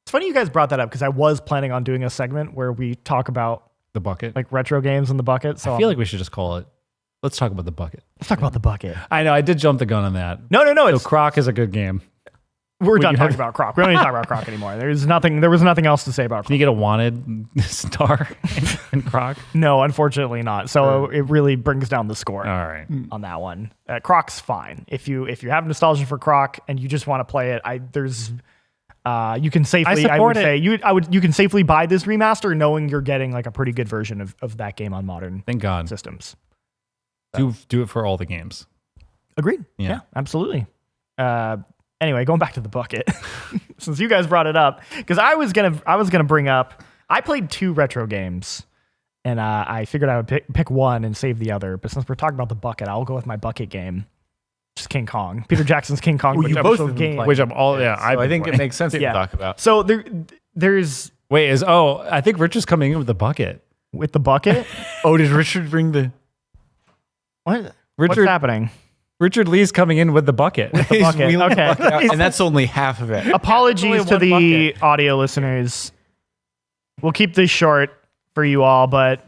B: It's funny you guys brought that up because I was planning on doing a segment where we talk about
C: The bucket.
B: like retro games in the bucket. So
C: I feel like we should just call it. Let's talk about the bucket.
B: let's talk about the bucket.
C: I know I did jump the gun on that.
B: No.
C: So
B: It's
C: Croc is a good game.
B: we're done
C: you
B: talking
C: have-
B: about Croc. We don't need to talk about Croc anymore. There was nothing else to say about
C: Can you
B: Croc.
C: get a wanted star in Croc?
B: No, unfortunately not. So it really brings down the score
C: All right.
B: on that one. Croc's fine. If you have nostalgia for Croc and you just want to play it, you can safely you can safely buy this remaster knowing you're getting like a pretty good version of that game on modern
C: Thank God.
B: systems.
C: Do it for all the games.
B: Agreed.
C: Yeah.
B: Yeah, absolutely. Anyway, going back to the bucket, since you guys brought it up, because I was gonna bring up, I played 2 retro games, and I figured I would pick one and save the other. But since we're talking about the bucket, I'll go with my bucket game, which is King Kong, Peter Jackson's King Kong,
A: Well, you both have been
B: game.
A: playing.
C: Which I'm all
A: I think it makes sense to
B: Yeah.
A: talk about.
B: So there's
C: Wait, I think Rich is coming in with the bucket.
B: with the bucket.
A: Oh, did Richard bring the?
B: What's
C: Richard
B: happening?
C: Richard Lee's coming in with the bucket.
B: The bucket.
A: wheeling the
B: Okay.
A: bucket out, and that's only half of it.
B: Apologies to
C: one
B: the audio listeners. We'll keep this short for you all, but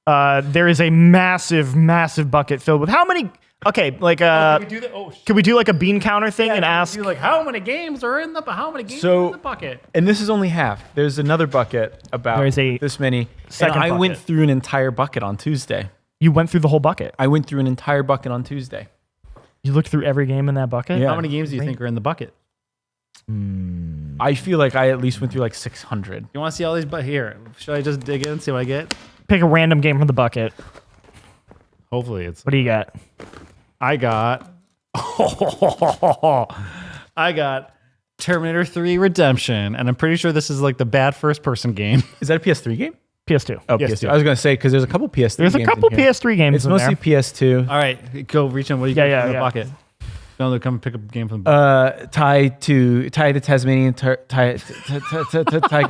B: there is a massive, massive bucket filled with how many? Okay, like could we do like a bean counter thing and ask?
C: like how many games are in the bucket?
A: And this is only half. There's another bucket about
B: There's a
A: this many. And
B: second
A: I went
B: bucket.
A: through an entire bucket on Tuesday.
B: You went through the whole bucket.
A: I went through an entire bucket on Tuesday.
B: You looked through every game in that bucket.
A: Yeah.
C: How many games do you think are in the bucket?
A: I feel like I at least went through like 600.
C: You want to see all these? But here, should I just dig in and see what I get?
B: Pick a random game from the bucket.
C: Hopefully, it's.
B: What do you got?
C: I got. I got Terminator 3 Redemption, and I'm pretty sure this is like the bad first-person game.
A: Is that a PS3 game?
B: PS2.
A: Oh, PS2. I was going to say, because there's a couple PS3
B: There's a
A: games
B: couple
A: in here.
B: PS3 games
A: It's
B: in
A: mostly
B: there.
A: PS2.
C: All right, go reach in. What do you got in the bucket? No, come pick up a game from the
A: Tie to Tasmanian Tiger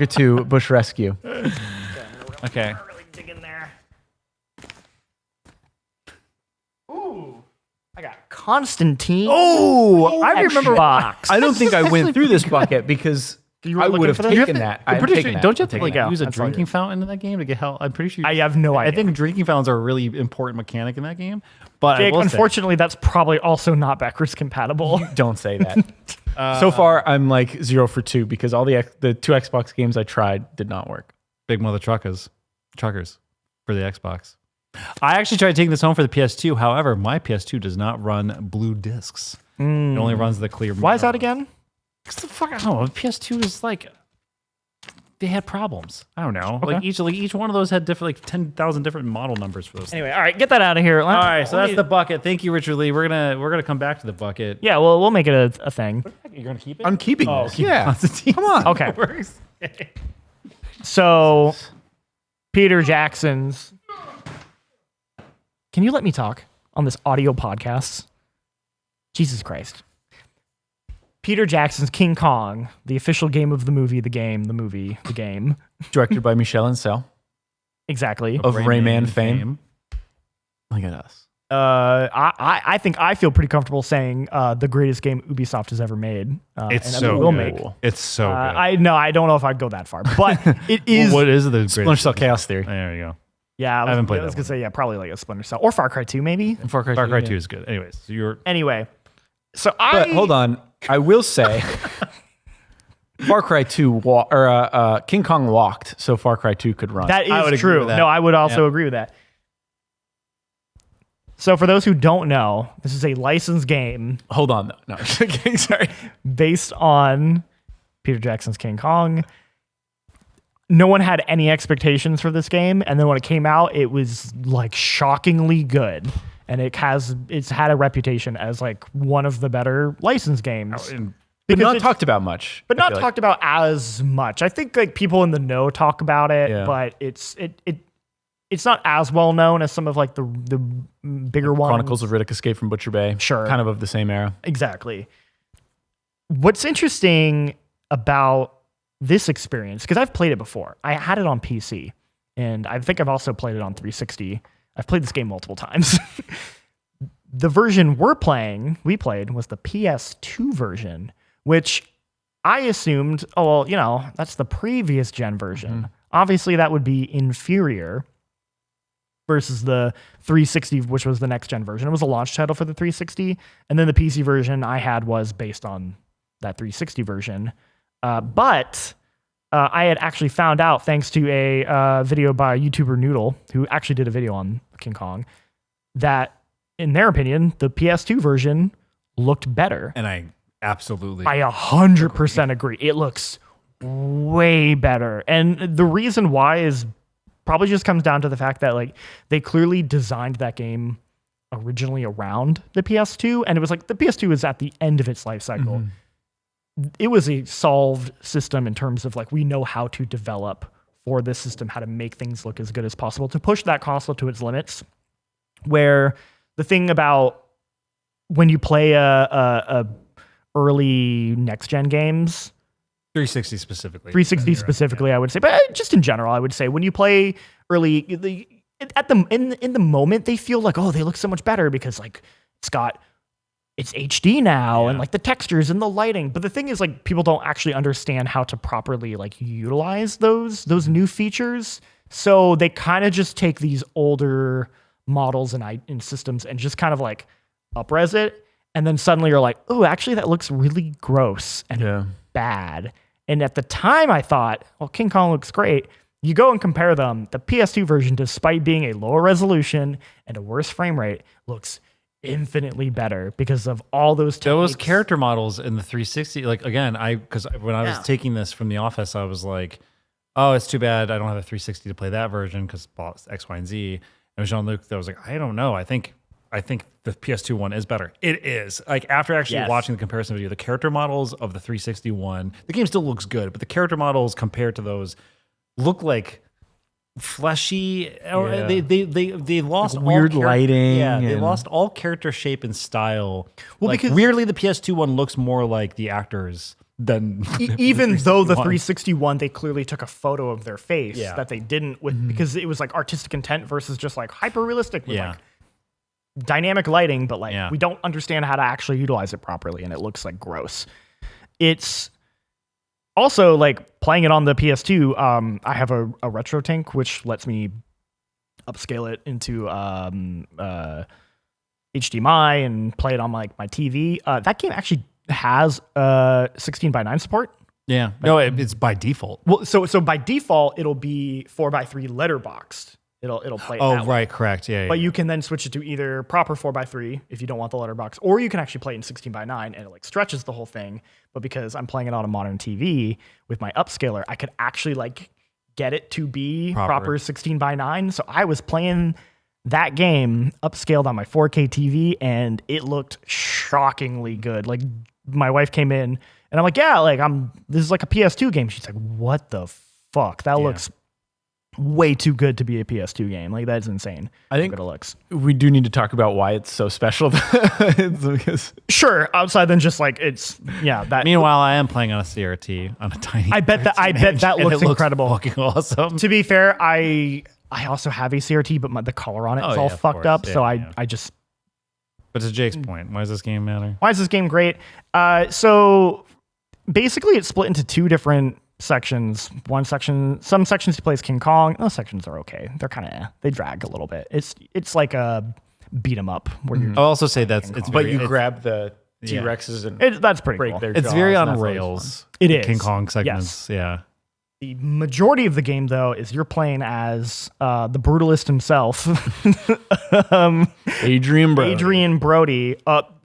A: 2 Bush Rescue.
C: Okay.
B: Really dig in there. Ooh, I got Constantine.
A: Oh, I remember.
B: Xbox.
A: I don't think I went through this bucket because
B: You were
A: I
B: looking
A: would have
B: for that?
A: taken that.
C: I'm
A: I'm
C: pretty
A: taking
C: sure.
A: that.
C: Don't you
A: I'm
C: have to
A: taking
C: like
A: that.
C: use a
B: That's all
C: drinking fountain in that game to get help? I'm pretty sure.
B: I have no idea.
C: I think drinking fountains are a really important mechanic in that game. But
B: Jake,
C: I will say-
B: unfortunately, that's probably also not backwards compatible.
A: Don't say that. So far, I'm like 0 for 2 because all the 2 Xbox games I tried did not work.
C: big mother truckers for the Xbox. I actually tried taking this home for the PS2. However, my PS2 does not run blue discs. It only runs the clear.
B: Why is that again?
C: Because the fuck, I don't know. PS2 is like they had problems. I don't know.
B: Okay.
C: Like each one of those had different, like 10,000 different model numbers for those.
B: Anyway, all right, get that out of here.
C: All right, so that's the bucket. Thank you, Richard Lee. We're gonna come back to the bucket.
B: Yeah, well, we'll make it a thing.
C: You're gonna keep it.
A: I'm keeping this. Yeah.
C: Come on.
B: Okay.
C: Works.
B: So, Peter Jackson's. Can you let me talk on this audio podcast? Jesus Christ. Peter Jackson's King Kong, the official game of the movie, the game.
A: Directed by Michel Ancel
B: Exactly.
A: of Rayman fame. Look at us.
B: I think I feel pretty comfortable saying the greatest game Ubisoft has ever made.
C: It's
B: and
C: so
B: will
C: good.
B: make.
C: It's so good.
B: I don't know if I'd go that far, but it is.
C: What is the
A: Splinter
C: greatest?
A: Cell Chaos Theory.
C: There you go.
B: Yeah,
C: I haven't played
B: I was
C: that
B: gonna say probably like a Splinter Cell or Far Cry 2 maybe.
A: And Far Cry,
C: Far Cry 2
A: yeah.
C: is good. Anyways, so you're
B: Anyway, so
A: But hold on. I will say Far Cry 2 King Kong walked so Far Cry 2 could run.
B: That
C: I would
B: is
C: agree
B: true.
C: with that.
B: No, I would also agree with that. So for those who don't know, this is a licensed game
A: Hold on though. No, okay, sorry.
B: based on Peter Jackson's King Kong. No one had any expectations for this game, and then when it came out, it was like shockingly good. And it's had a reputation as like one of the better licensed games.
A: But
B: Because
A: not
B: it's-
A: talked about much.
B: but
A: I
B: not
A: feel like.
B: talked about as much. I think like people in the know talk about it,
A: Yeah.
B: but it's not as well known as some of like the bigger ones.
A: Chronicles of Riddick Escape from Butcher Bay.
B: Sure.
A: Kind of the same era.
B: Exactly. What's interesting about this experience, because I've played it before. I had it on PC, and I think I've also played it on 360. I've played this game multiple times. The version we played was the PS2 version, which I assumed, that's the previous gen version.
A: Mm-hmm.
B: Obviously, that would be inferior versus the 360, which was the next gen version. It was a launch title for the 360, and then the PC version I had was based on that 360 version. But I had actually found out, thanks to a video by YouTuber Noodle, who actually did a video on King Kong, that in their opinion, the PS2 version looked better.
C: and I absolutely
B: I 100% agree. It looks way better. And the reason why is probably just comes down to the fact that like they clearly designed that game originally around the PS2, and it was like the PS2 was at the end of its life cycle.
A: Mm-hmm.
B: It was a solved system in terms of like we know how to develop for this system, how to make things look as good as possible, to push that console to its limits. Where the thing about when you play a early next gen games,
C: 360 specifically.
B: 360 specifically, I would say, but just in general, I would say when you play early, in the moment, they feel like, oh, they look so much better because like it's HD now and like the textures and the lighting. But the thing is, like, people don't actually understand how to properly like utilize those new features. So they kind of just take these older models and systems and just kind of like up-res it. And then suddenly you're like, oh, actually that looks really gross and bad. And at the time I thought, well, King Kong looks great. You go and compare them. The PS2 version, despite being a lower resolution and a worse frame rate, looks infinitely better because of all those
C: Those
B: techniques.
C: character models in the 360, like again, because when I was taking this from the office, I was like, oh, it's too bad I don't have a 360 to play that version because X, Y, and Z. And Jean-Luc, that was like, I don't know. I think the PS2 one is better. It is. Like after actually watching the comparison video, the character models of the 360 one, the game still looks good, but the character models compared to those look like fleshy. Or
A: Yeah.
C: they lost
A: Like weird
C: all
A: lighting.
C: Yeah, they
A: and-
C: lost all character shape and style.
B: Well,
C: Like,
B: because-
C: weirdly, the PS2 one looks more like the actors than
B: Even though the
C: 361.
B: 361, they clearly took a photo of their face
C: Yeah.
B: that they didn't with because it was like artistic intent versus just like hyper realistic with
C: Yeah.
B: like dynamic lighting, but like
C: Yeah.
B: we don't understand how to actually utilize it properly, and it looks like gross. It's also like playing it on the PS2. I have a retro tank which lets me upscale it into HDMI and play it on like my TV. That game actually has 16:9 support.
C: Yeah, no, it's by default.
B: Well, so by default it'll be 4:3 letterboxed. It'll play. It
C: Oh,
B: that way.
C: right, correct. Yeah,
B: But you can then switch it to either proper 4:3 if you don't want the letterbox, or you can actually play it in 16:9 and it like stretches the whole thing. But because I'm playing it on a modern TV with my upscaler, I could actually like get it to be proper 16:9. So I was playing that game upscaled on my 4K TV and it looked shockingly good. Like my wife came in and I'm like, yeah, like this is like a PS2 game. She's like, what the fuck? That looks way too good to be a PS2 game. Like that's insane.
A: I think
B: how good it looks.
A: we do need to talk about why it's so special. It's because
B: Sure, outside than just like it's that.
C: Meanwhile, I am playing on a CRT on a tiny.
B: I bet that
C: and
B: looks
C: it
B: incredible.
C: Fucking awesome.
B: To be fair, I also have a CRT, but the color on it is all
C: of
B: fucked
C: course.
B: up.
C: Yeah,
B: So
C: yeah.
B: I just
C: But to Jake's point, why does this game matter?
B: why is this game great? So basically, it's split into two different sections. One section, some sections he plays King Kong. Those sections are okay. They're kind of they drag a little bit. It's like a beat 'em up where you're.
C: I'll also say it's
A: but
C: very,
A: you
C: it's,
A: grab the
C: Yeah.
A: T-Rexes and
B: That's pretty
A: break
B: cool.
A: their
C: it's very
A: jaws, and
C: on
A: that's always
C: rails.
B: It
C: the
B: is.
C: King Kong segments. Yeah.
B: The majority of the game, though, is you're playing as the brutalist himself,
A: fun. Adrian Brody.
B: Adrian Brody,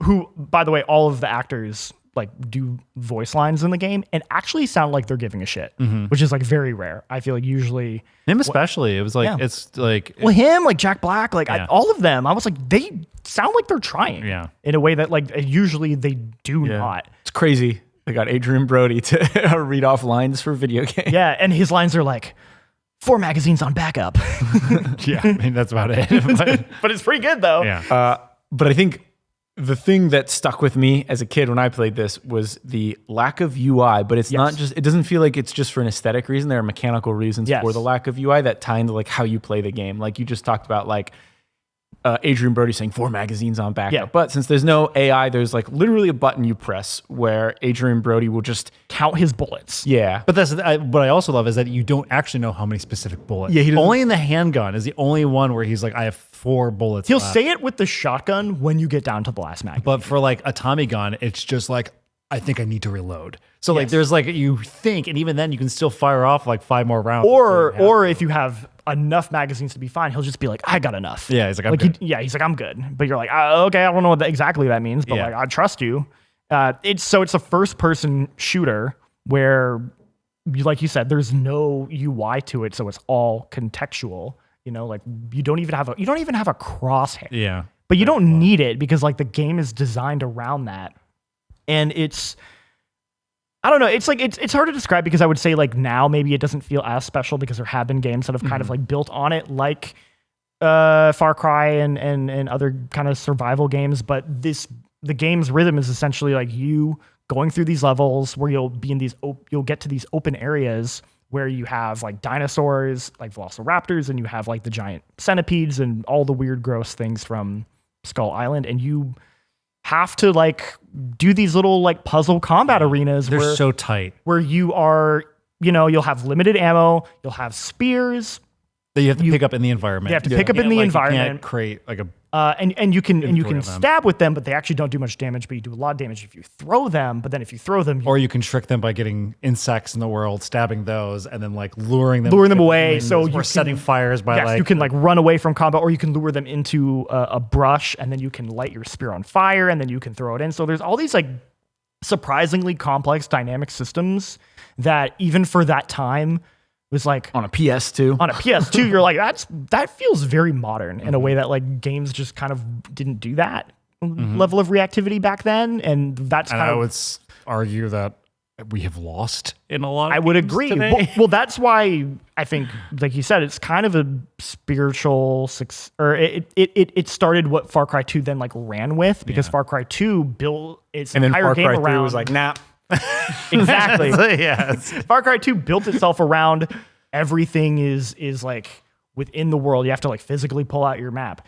B: who, by the way, all of the actors like do voice lines in the game and actually sound like they're giving a shit, which is like very rare. I feel like usually,
C: Him especially. It was like
B: Yeah.
C: it's like
B: well, him, like Jack Black, like
C: Yeah.
B: all of them, I was like, they sound like they're trying,
C: Yeah.
B: in a way that like usually they do
A: Yeah.
B: not.
A: It's crazy. They got Adrian Brody to read off lines for video games.
B: Yeah, and his lines are like 4 magazines on backup,
C: yeah. I mean that's about it. But,
B: but it's pretty good though.
C: yeah.
A: But I think the thing that stuck with me as a kid when I played this was the lack of UI, but it's not just, it doesn't feel like it's just for an aesthetic reason. There are mechanical reasons
B: Yes.
A: for the lack of UI that tie into like how you play the game. Like you just talked about like Adrian Brody saying 4 magazines on backup.
B: Yeah.
A: But since there's no AI, there's like literally a button you press where Adrian Brody will just,
B: Count his bullets.
A: yeah.
C: But what I also love is that you don't actually know how many specific bullets.
A: Yeah, he doesn't-
C: only in the handgun is the only one where he's like, I have 4 bullets.
B: He'll
C: left.
B: say it with the shotgun when you get down to the last mag.
C: But for like a Tommy gun, it's just like, I think I need to reload. So like
B: Yes.
C: there's like, you think, and even then you can still fire off like 5 more rounds.
B: or if you have enough magazines to be fine, he'll just be like, I got enough.
C: Yeah, he's like, I'm good.
B: he's like, I'm good. But you're like, okay, I don't know what exactly that means, but
C: Yeah.
B: like, I trust you. It's a first person shooter where, like you said, there's no UI to it, so it's all contextual. You know, like you don't even have a crosshair.
C: Yeah.
B: But you don't need it because like the game is designed around that. And I don't know, it's like it's hard to describe because I would say like now maybe it doesn't feel as special because there have been games that have kind of like built on it, like Far Cry and other kind of survival games, but the game's rhythm is essentially like you going through these levels where you'll be in these you'll get to these open areas where you have like dinosaurs, like velociraptors, and you have like the giant centipedes and all the weird gross things from Skull Island, and you have to like do these little like puzzle combat arenas
C: They're so tight.
B: where you are, you'll have limited ammo, you'll have spears,
C: That you have to pick up in the environment.
B: you have to pick up in the
C: You
B: environment.
C: can't create like a
B: and you can
C: Inventory of them.
B: stab with them, but they actually don't do much damage. But you do a lot of damage if you throw them. But then if you throw them,
C: or you can trick them by getting insects in the world, stabbing those, and then like luring them
B: away. So
C: or
B: you
C: setting
B: can,
C: fires by like
B: you can like run away from combat, or you can lure them into a brush, and then you can light your spear on fire, and then you can throw it in. So there's all these like surprisingly complex dynamic systems that even for that time was like
A: On a PS2.
B: on a PS2, you're like, that feels very modern in a way that like games just kind of didn't do that level of reactivity back then. And that's
C: And
B: kind
C: I
B: of,
C: would argue that we have lost in a lot of
B: I would
C: games
B: agree.
C: today.
B: Well, that's why I think, like you said, it's kind of a spiritual success, or it started what Far Cry 2 then like ran with, because Far Cry 2 built its
A: And then
B: entire
A: Far
B: game
A: Cry 3
B: around.
A: was like, nah.
B: Exactly.
C: Yes.
B: Far Cry 2 built itself around everything is like within the world. You have to like physically pull out your map.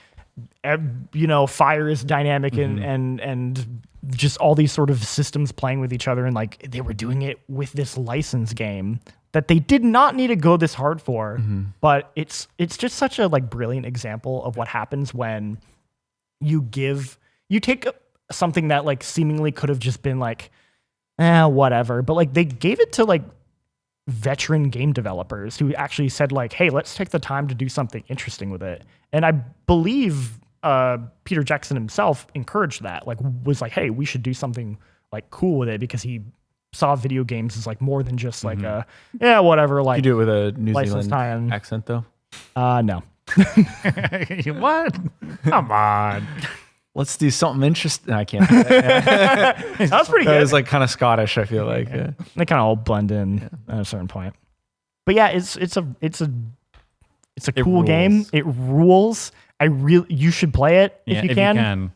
B: Fire is dynamic and just all these sort of systems playing with each other, and like they were doing it with this license game that they did not need to go this hard for. But it's just such a like brilliant example of what happens when you take something that like seemingly could have just been like, whatever, but like they gave it to like veteran game developers who actually said like, hey, let's take the time to do something interesting with it. And I believe Peter Jackson himself encouraged that, like was like, hey, we should do something like cool with it, because he saw video games as like more than just like whatever. Like
A: You do it with a New
B: license
A: Zealand
B: tie-in.
A: accent though.
B: No.
C: What? Come on.
A: Let's do something interesting. I can't. Do that.
B: That was pretty
A: That
B: good.
A: was like kind of Scottish, I feel like. Yeah.
B: They kind of all blend in at a certain point. But yeah, it's a cool
A: rules.
B: game. It rules. You should play it if you can.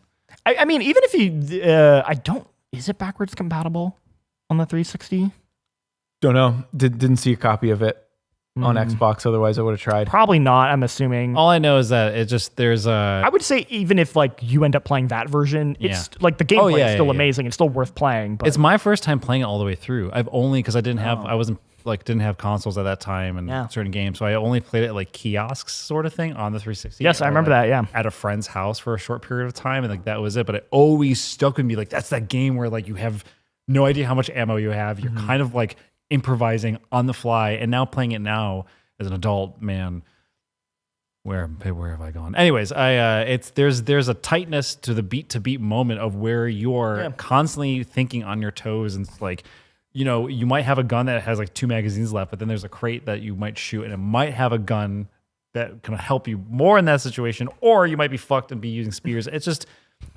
B: I mean, even if you, is it backwards compatible on the 360?
A: Don't know. Didn't see a copy of it on Xbox. Otherwise, I would have tried.
B: Probably not, I'm assuming.
C: All I know is that there's
B: I would say even if like you end up playing that version, it's like the gameplay is still amazing. It's still worth playing. But
C: it's my first time playing it all the way through. I've only, because I didn't have consoles at that time and certain games, so I only played it at like kiosks sort of thing on the 360.
B: Yes, I remember that. Yeah,
C: at a friend's house for a short period of time, and like that was it. But it always stuck with me. Like that's that game where like you have no idea how much ammo you have. You're kind of like improvising on the fly. And now playing it now as an adult, man, where have I gone? Anyways, there's a tightness to the beat moment of where you're constantly thinking on your toes, and it's like, you might have a gun that has like 2 magazines left, but then there's a crate that you might shoot, and it might have a gun that can help you more in that situation, or you might be fucked and be using spears. It's just,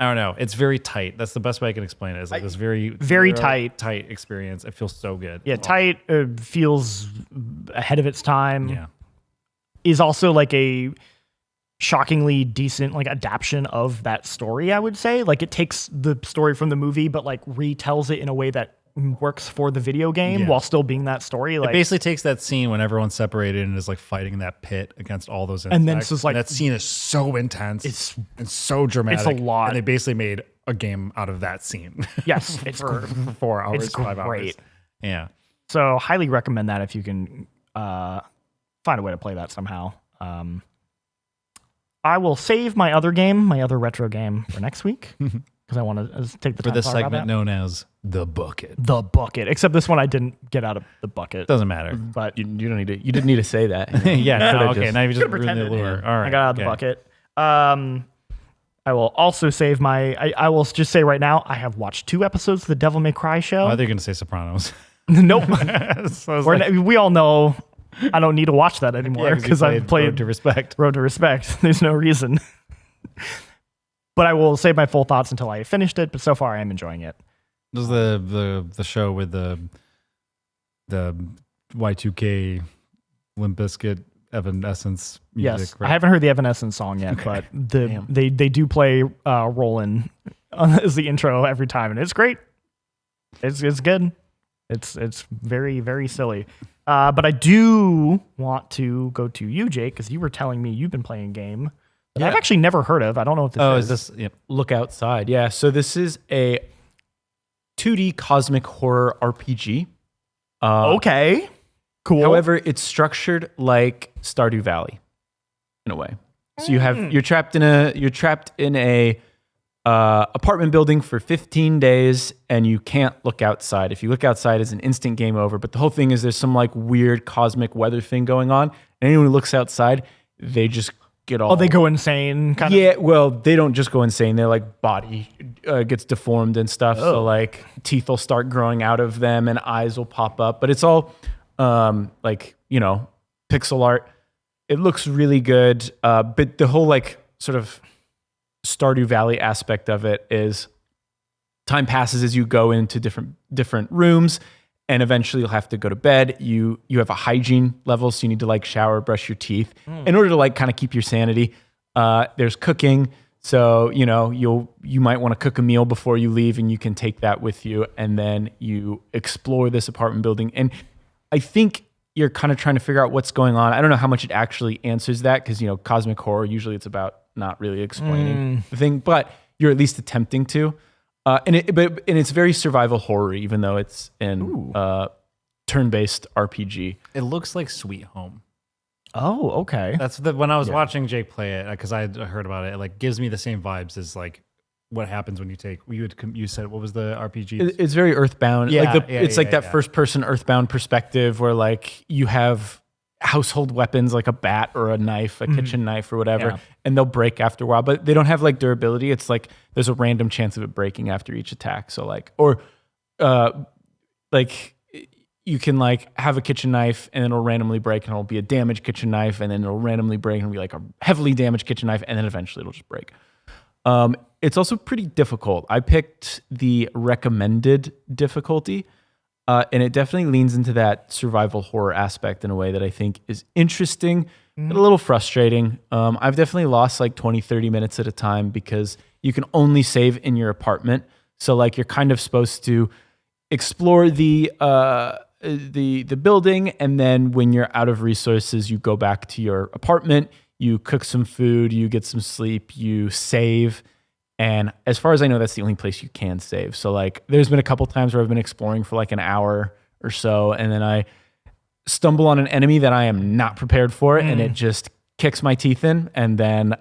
C: I don't know. It's very tight. That's the best way I can explain it. It's like this very tight experience. It feels so good.
B: Yeah, tight, feels ahead of its time.
C: Yeah.
B: Is also like a shockingly decent like adaptation of that story, I would say. Like it takes the story from the movie, but like retells it in a way that works for the video game while still being that story. Like
C: it basically takes that scene when everyone's separated and is like fighting in that pit against all those insects.
B: And then it's just like,
C: that scene is so intense. and so dramatic.
B: It's a lot.
C: And they basically made a game out of that scene.
B: Yes, it's
C: for 4 hours,
B: it's
C: 5 hours.
B: great.
C: Yeah.
B: So highly recommend that if you can find a way to play that somehow. I will save my other retro game for next week, because I want to take the time
C: for this
B: to talk about
C: segment
B: that.
C: known as The Bucket.
B: The bucket. Except this one I didn't get out of the bucket.
C: Doesn't matter.
B: But
A: You don't need to. You didn't need to say that.
C: Yeah, no, okay.
A: just-
C: Now you just
B: Could've
C: ruined the
B: pretended.
C: lure. All right.
B: I got out of the bucket. I will also save I will just say right now, I have watched 2 episodes of the Devil May Cry show.
C: Oh, I think you're going to say Sopranos.
B: Nope.
C: So I was like,
B: We all know I don't need to watch that anymore, because I've played
C: Road to Respect.
B: Road to Respect. There's no reason. But I will save my full thoughts until I finished it. But so far, I am enjoying it.
C: This is the show with the Y2K Limp Bizkit Evanescence music.
B: Yes,
C: right?
B: I haven't heard the Evanescence song yet, but they do play "Rollin'" as the intro every time, and it's great. It's good. It's very, very silly. But I do want to go to you, Jake, because you were telling me you've been playing a game that I've actually never heard of. I don't know what this is.
C: Oh, is this? Yep.
A: Look Outside. Yeah. So this is a 2D cosmic horror RPG.
B: Okay. Cool.
A: However, it's structured like Stardew Valley in a way. So you're trapped in a apartment building for 15 days, and you can't look outside. If you look outside, it's an instant game over. But the whole thing is there's some like weird cosmic weather thing going on. And anyone who looks outside, they just get all.
B: Oh, they go insane. Kind of.
A: Yeah, well, they don't just go insane. Their like body gets deformed and stuff. So like teeth will start growing out of them and eyes will pop up. But it's all like, pixel art. It looks really good. But the whole like sort of Stardew Valley aspect of it is time passes as you go into different rooms, and eventually you'll have to go to bed. You have a hygiene level, so you need to like shower, brush your teeth in order to like kind of keep your sanity. There's cooking, so you might want to cook a meal before you leave, and you can take that with you, and then you explore this apartment building. And I think you're kind of trying to figure out what's going on. I don't know how much it actually answers that, because cosmic horror, usually it's about not really explaining the thing, but you're at least attempting to. And it's very survival horror, even though it's in turn-based RPG.
C: It looks like Sweet Home.
B: Oh, okay.
C: That's when I was watching Jake play it, because I had heard about it. It like gives me the same vibes as like what happens when you take. You said what was the RPG?
A: It's very Earthbound.
C: Yeah,
A: It's like that first-person Earthbound perspective where like you have household weapons like a bat or a knife, a kitchen knife or whatever, and they'll break after a while, but they don't have like durability. It's like there's a random chance of it breaking after each attack. So like, or like you can like have a kitchen knife and it'll randomly break, and it'll be a damaged kitchen knife, and then it'll randomly break and it'll be like a heavily damaged kitchen knife, and then eventually it'll just break. It's also pretty difficult. I picked the recommended difficulty. And it definitely leans into that survival horror aspect in a way that I think is interesting, but a little frustrating. I've definitely lost like 20, 30 minutes at a time because you can only save in your apartment. So like you're kind of supposed to explore the building, and then when you're out of resources, you go back to your apartment, you cook some food, you get some sleep, you save. And as far as I know, that's the only place you can save. So like there's been a couple times where I've been exploring for like an hour or so, and then I stumble on an enemy that I am not prepared for, and it just kicks my teeth in, and then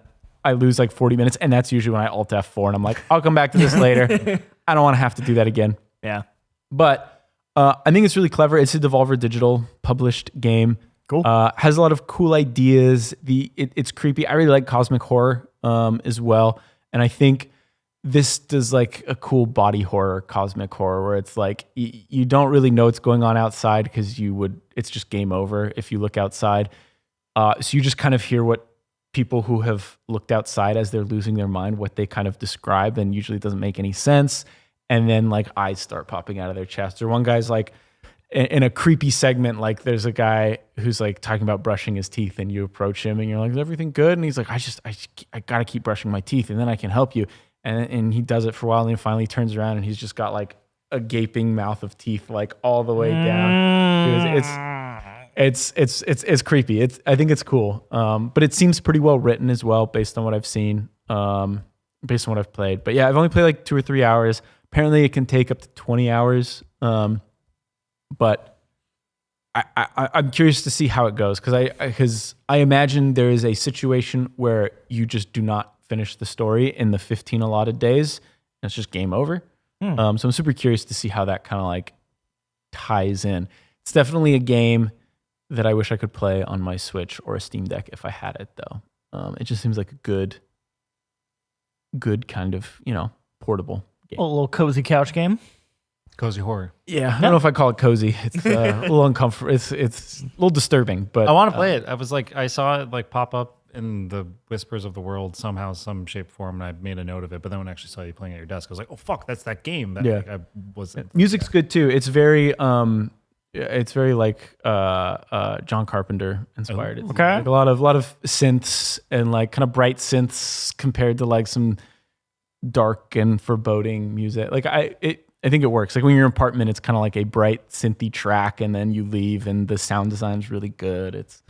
A: I lose like 40 minutes, and that's usually when I Alt F4 and I'm like, I'll come back to this later. I don't want to have to do that again.
B: Yeah.
A: But I think it's really clever. It's a Devolver Digital published game.
B: Cool.
A: Has a lot of cool ideas. It's creepy. I really like cosmic horror as well. And I think this does like a cool body horror, cosmic horror, where it's like you don't really know what's going on outside because it's just game over if you look outside. So you just kind of hear what people who have looked outside as they're losing their mind, what they kind of describe, and usually it doesn't make any sense. And then like eyes start popping out of their chest. Or one guy's like, in a creepy segment, like there's a guy who's like talking about brushing his teeth, and you approach him and you're like, is everything good? And he's like, I gotta keep brushing my teeth, and then I can help you. And he does it for a while, and then finally turns around and he's just got like a gaping mouth of teeth, like all the way down. It's creepy. I think it's cool. But it seems pretty well written as well, based on what I've seen, based on what I've played. But yeah, I've only played like 2 or 3 hours. Apparently it can take up to 20 hours. But I'm curious to see how it goes, because I imagine there is a situation where you just do not finish the story in the 15 allotted days, and it's just game over. So I'm super curious to see how that kind of like ties in. It's definitely a game that I wish I could play on my Switch or a Steam Deck if I had it, though. It just seems like a good kind of portable game.
B: A little cozy couch game.
C: Cozy horror.
A: Yeah, I don't know if I call it cozy. It's a little uncomfortable. It's a little disturbing, but
C: I want to play it. I saw it like pop up in the Whispers of the World somehow, some shape, form, and I made a note of it. But then when I actually saw you playing at your desk, I was like, "Oh fuck, that's that game." That I wasn't.
A: Music's good too. It's very like John Carpenter inspired. It's
B: okay.
A: Like a lot of synths and like kind of bright synths compared to like some dark and foreboding music. Like I think it works. Like when you're in an apartment, it's kind of like a bright synthy track, and then you leave, and the sound design is really good. It's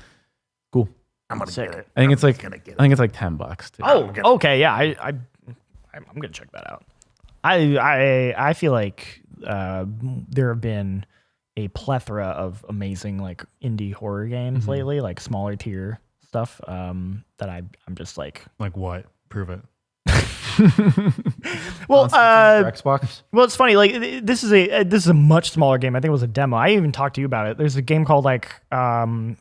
A: cool.
B: I'm gonna get it.
A: I think it's like $10 too.
B: Oh, okay, yeah. I'm gonna check that out. I feel like there have been a plethora of amazing like indie horror games lately, like smaller tier stuff. That I'm just like
C: what? Prove it.
B: Well,
A: Xbox.
B: Well, it's funny. Like this is a much smaller game. I think it was a demo. I even talked to you about it. There's a game called like I'm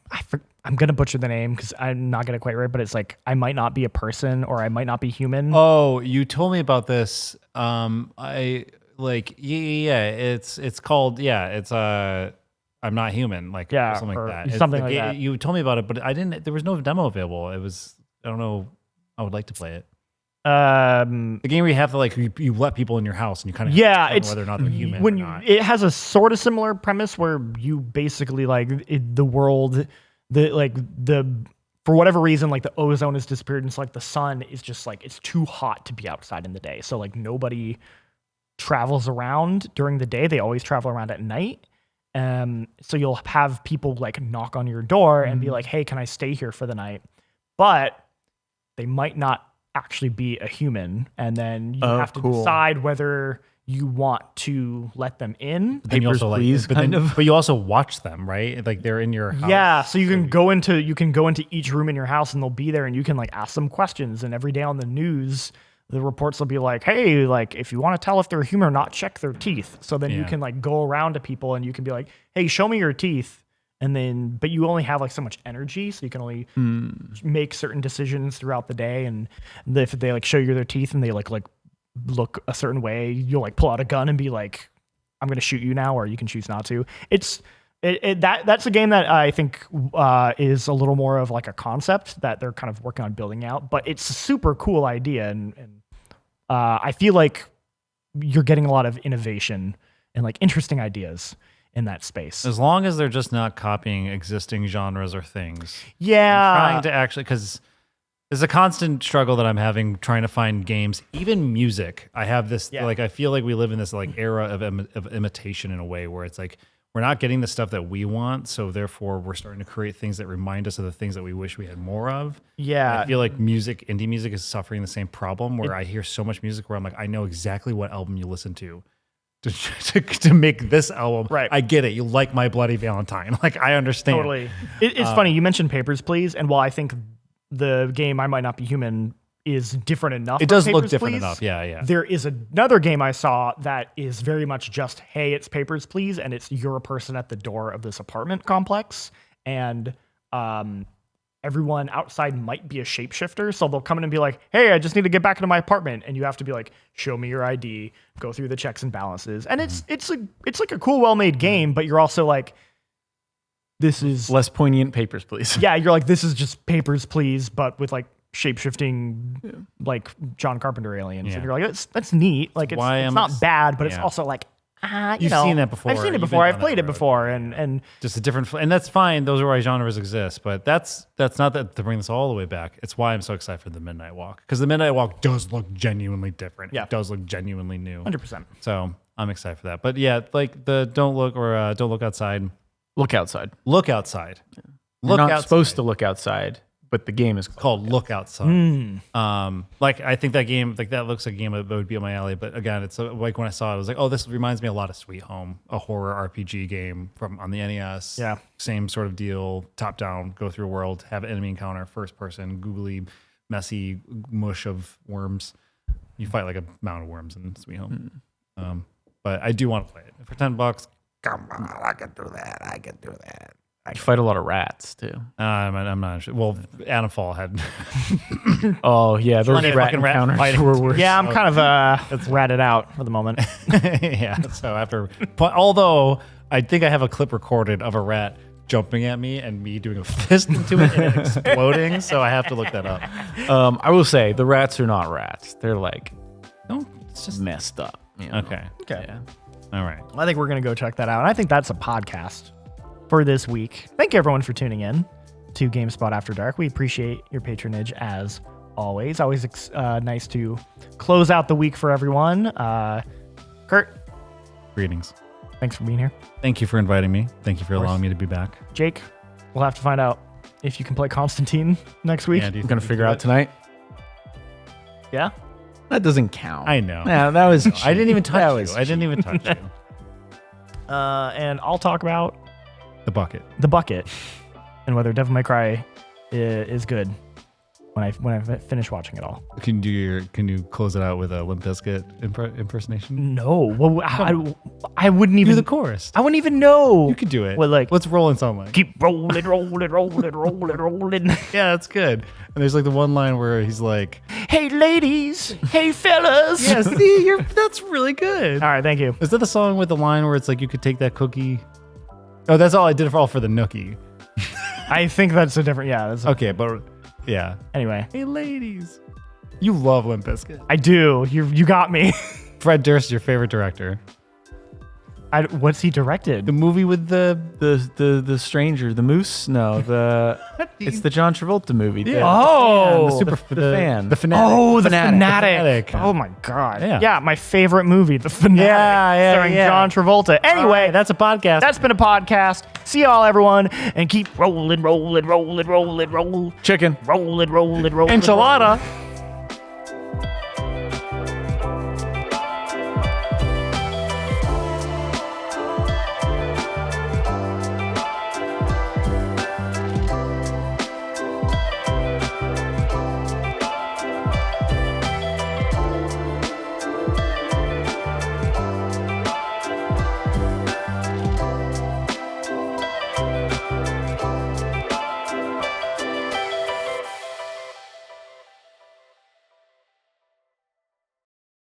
B: gonna butcher the name because I'm not gonna quite right, but it's like I Might Not Be a Person or I Might Not Be Human.
C: Oh, you told me about this. I like it's called it's I'm Not Human, like
B: or
C: something like that.
B: Something like that.
C: You told me about it, but I didn't. There was no demo available. It was I don't know. I would like to play it. The game where you have to like you let people in your house and you kind of
B: it's
C: whether or not they're human
B: when
C: or not.
B: it has a sort of similar premise where you basically like the world, for whatever reason, like the ozone has disappeared, and it's like the sun is just like it's too hot to be outside in the day, so like nobody travels around during the day. They always travel around at night. So you'll have people like knock on your door and be like, "Hey, can I stay here for the night?" But they might not actually be a human, and then you have to decide whether you want to let them in.
C: But then you also
A: please,
C: but you also watch them, right? Like they're in your house.
B: Yeah, so you can go into each room in your house, and they'll be there, and you can like ask them questions. And every day on the news, the reports will be like, "Hey, like if you want to tell if they're a human or not, check their teeth." So then you can like go around to people, and you can be like, "Hey, show me your teeth." And then, but you only have like so much energy, so you can only make certain decisions throughout the day. And if they like show you their teeth and they like look a certain way, you'll like pull out a gun and be like, "I'm going to shoot you now," or you can choose not to. That's a game that I think is a little more of like a concept that they're kind of working on building out, but it's a super cool idea. And I feel like you're getting a lot of innovation and like interesting ideas in that space.
C: As long as they're just not copying existing genres or things.
B: Yeah.
C: I'm trying to actually, because there's a constant struggle that I'm having trying to find games, even music. I have this, like, I feel like we live in this like era of imitation in a way where it's like, we're not getting the stuff that we want. So therefore we're starting to create things that remind us of the things that we wish we had more of.
B: Yeah.
C: I feel like indie music is suffering the same problem where I hear so much music where I'm like, I know exactly what album you listen to make this album.
B: Right.
C: I get it. You like My Bloody Valentine. Like, I understand.
B: Totally. It's funny. You mentioned Papers, Please. And while I think the game I Might Not Be Human is different enough.
C: It does
B: Papers,
C: look different
B: Please,
C: enough. Yeah.
B: There is another game I saw that is very much just, hey, it's Papers, Please. And it's you're a person at the door of this apartment complex. And everyone outside might be a shapeshifter. So they'll come in and be like, "Hey, I just need to get back into my apartment." And you have to be like, "Show me your ID," go through the checks and balances. And it's like a cool, well-made game, but you're also like, this is
A: less poignant. Papers, Please.
B: Yeah, you're like, this is just Papers, Please, but with like shape-shifting, like John Carpenter aliens.
C: Yeah.
B: And you're like, that's neat. Like it's not bad, but it's also like,
C: you've seen that before.
B: I've seen it before. I've played it before, and
C: just a different, and that's fine. Those are why genres exist, but that's not that to bring this all the way back. It's why I'm so excited for the Midnight Walk, because the Midnight Walk does look genuinely different.
B: Yeah.
C: It does look genuinely new.
B: 100%.
C: So I'm excited for that. But yeah, like the Don't Look Outside.
A: Look outside.
C: Look outside.
A: You're
C: Look
A: not
C: outside.
A: supposed to look outside, but the game is
C: Called Look Outside. Like I think that game, like that looks like a game that would be on my alley. But again, it's like when I saw it, I was like, oh, this reminds me a lot of Sweet Home, a horror RPG game on the NES.
B: Yeah.
C: Same sort of deal, top down, go through a world, have an enemy encounter, first person, googly, messy mush of worms. You fight like a mound of worms in Sweet Home. But I do want to play it for $10. Come on, I can do that.
A: You fight a lot of rats too.
C: I'm not sure. Well, Anifall had.
A: Oh yeah, those
C: Plenty of
A: rat
C: fucking rat
A: encounters
C: fighting.
A: were worse.
B: yeah, I'm kind of ratted out for the moment.
C: Yeah. So although I think I have a clip recorded of a rat jumping at me and me doing a fist into it and it exploding. So I have to look that up.
A: I will say the rats are not rats. They're like
C: No, it's just
A: messed up. You know?
C: okay.
A: Yeah.
C: All right.
B: I think we're going to go check that out. And I think that's a podcast for this week. Thank you, everyone, for tuning in to GameSpot After Dark. We appreciate your patronage as always. Always nice to close out the week for everyone. Kurt,
C: Greetings.
B: thanks for being here.
C: Thank you for inviting me. Thank you for allowing me to be back.
B: Jake, we'll have to find out if you can play Constantine next week.
C: Yeah, do you
A: I'm
C: think
A: gonna
C: we
A: figure
C: can
A: out
C: do
A: tonight.
B: Yeah?
A: That doesn't count.
C: I know.
A: Yeah, that was.
C: I didn't even touch
A: That
C: you.
A: was
C: I didn't even touch you.
B: And I'll talk about
C: The bucket.
B: the bucket and whether Devil May Cry is good when I finish watching it all.
C: Can you close it out with a Limp Bizkit impersonation?
B: No, well, I wouldn't even.
C: Do the chorus.
B: I wouldn't even know.
C: You could do it.
B: Well, like,
C: what's rolling sound like?
B: keep rolling, rolling, rolling, rolling, rolling.
C: Yeah, that's good. And there's like the one line where he's like,
B: Hey, ladies. Hey, fellas.
C: "Yeah, see, that's really good."
B: All right, thank you.
C: Is that the song with the line where it's like you could take that cookie? Oh, that's all I did for the nookie.
B: I think that's a different. Yeah. That's
C: Okay, but yeah.
B: Anyway,
C: Hey, ladies. You love Limp Bizkit.
B: I do. You got me.
C: Fred Durst, your favorite director.
B: What's he directed?
C: The movie with
A: The stranger, the moose. No, it's the John Travolta movie.
C: Yeah.
B: Oh,
C: the fan. The fanatic.
B: Oh, the
C: Fanatic.
B: fanatic. Oh my god.
C: Yeah.
B: My favorite movie, The Fanatic, starring
C: yeah.
B: John Travolta. Anyway,
C: That's a podcast.
B: that's been a podcast. See y'all, everyone, and keep rolling.
A: Chicken.
B: Rolling.
C: enchilada.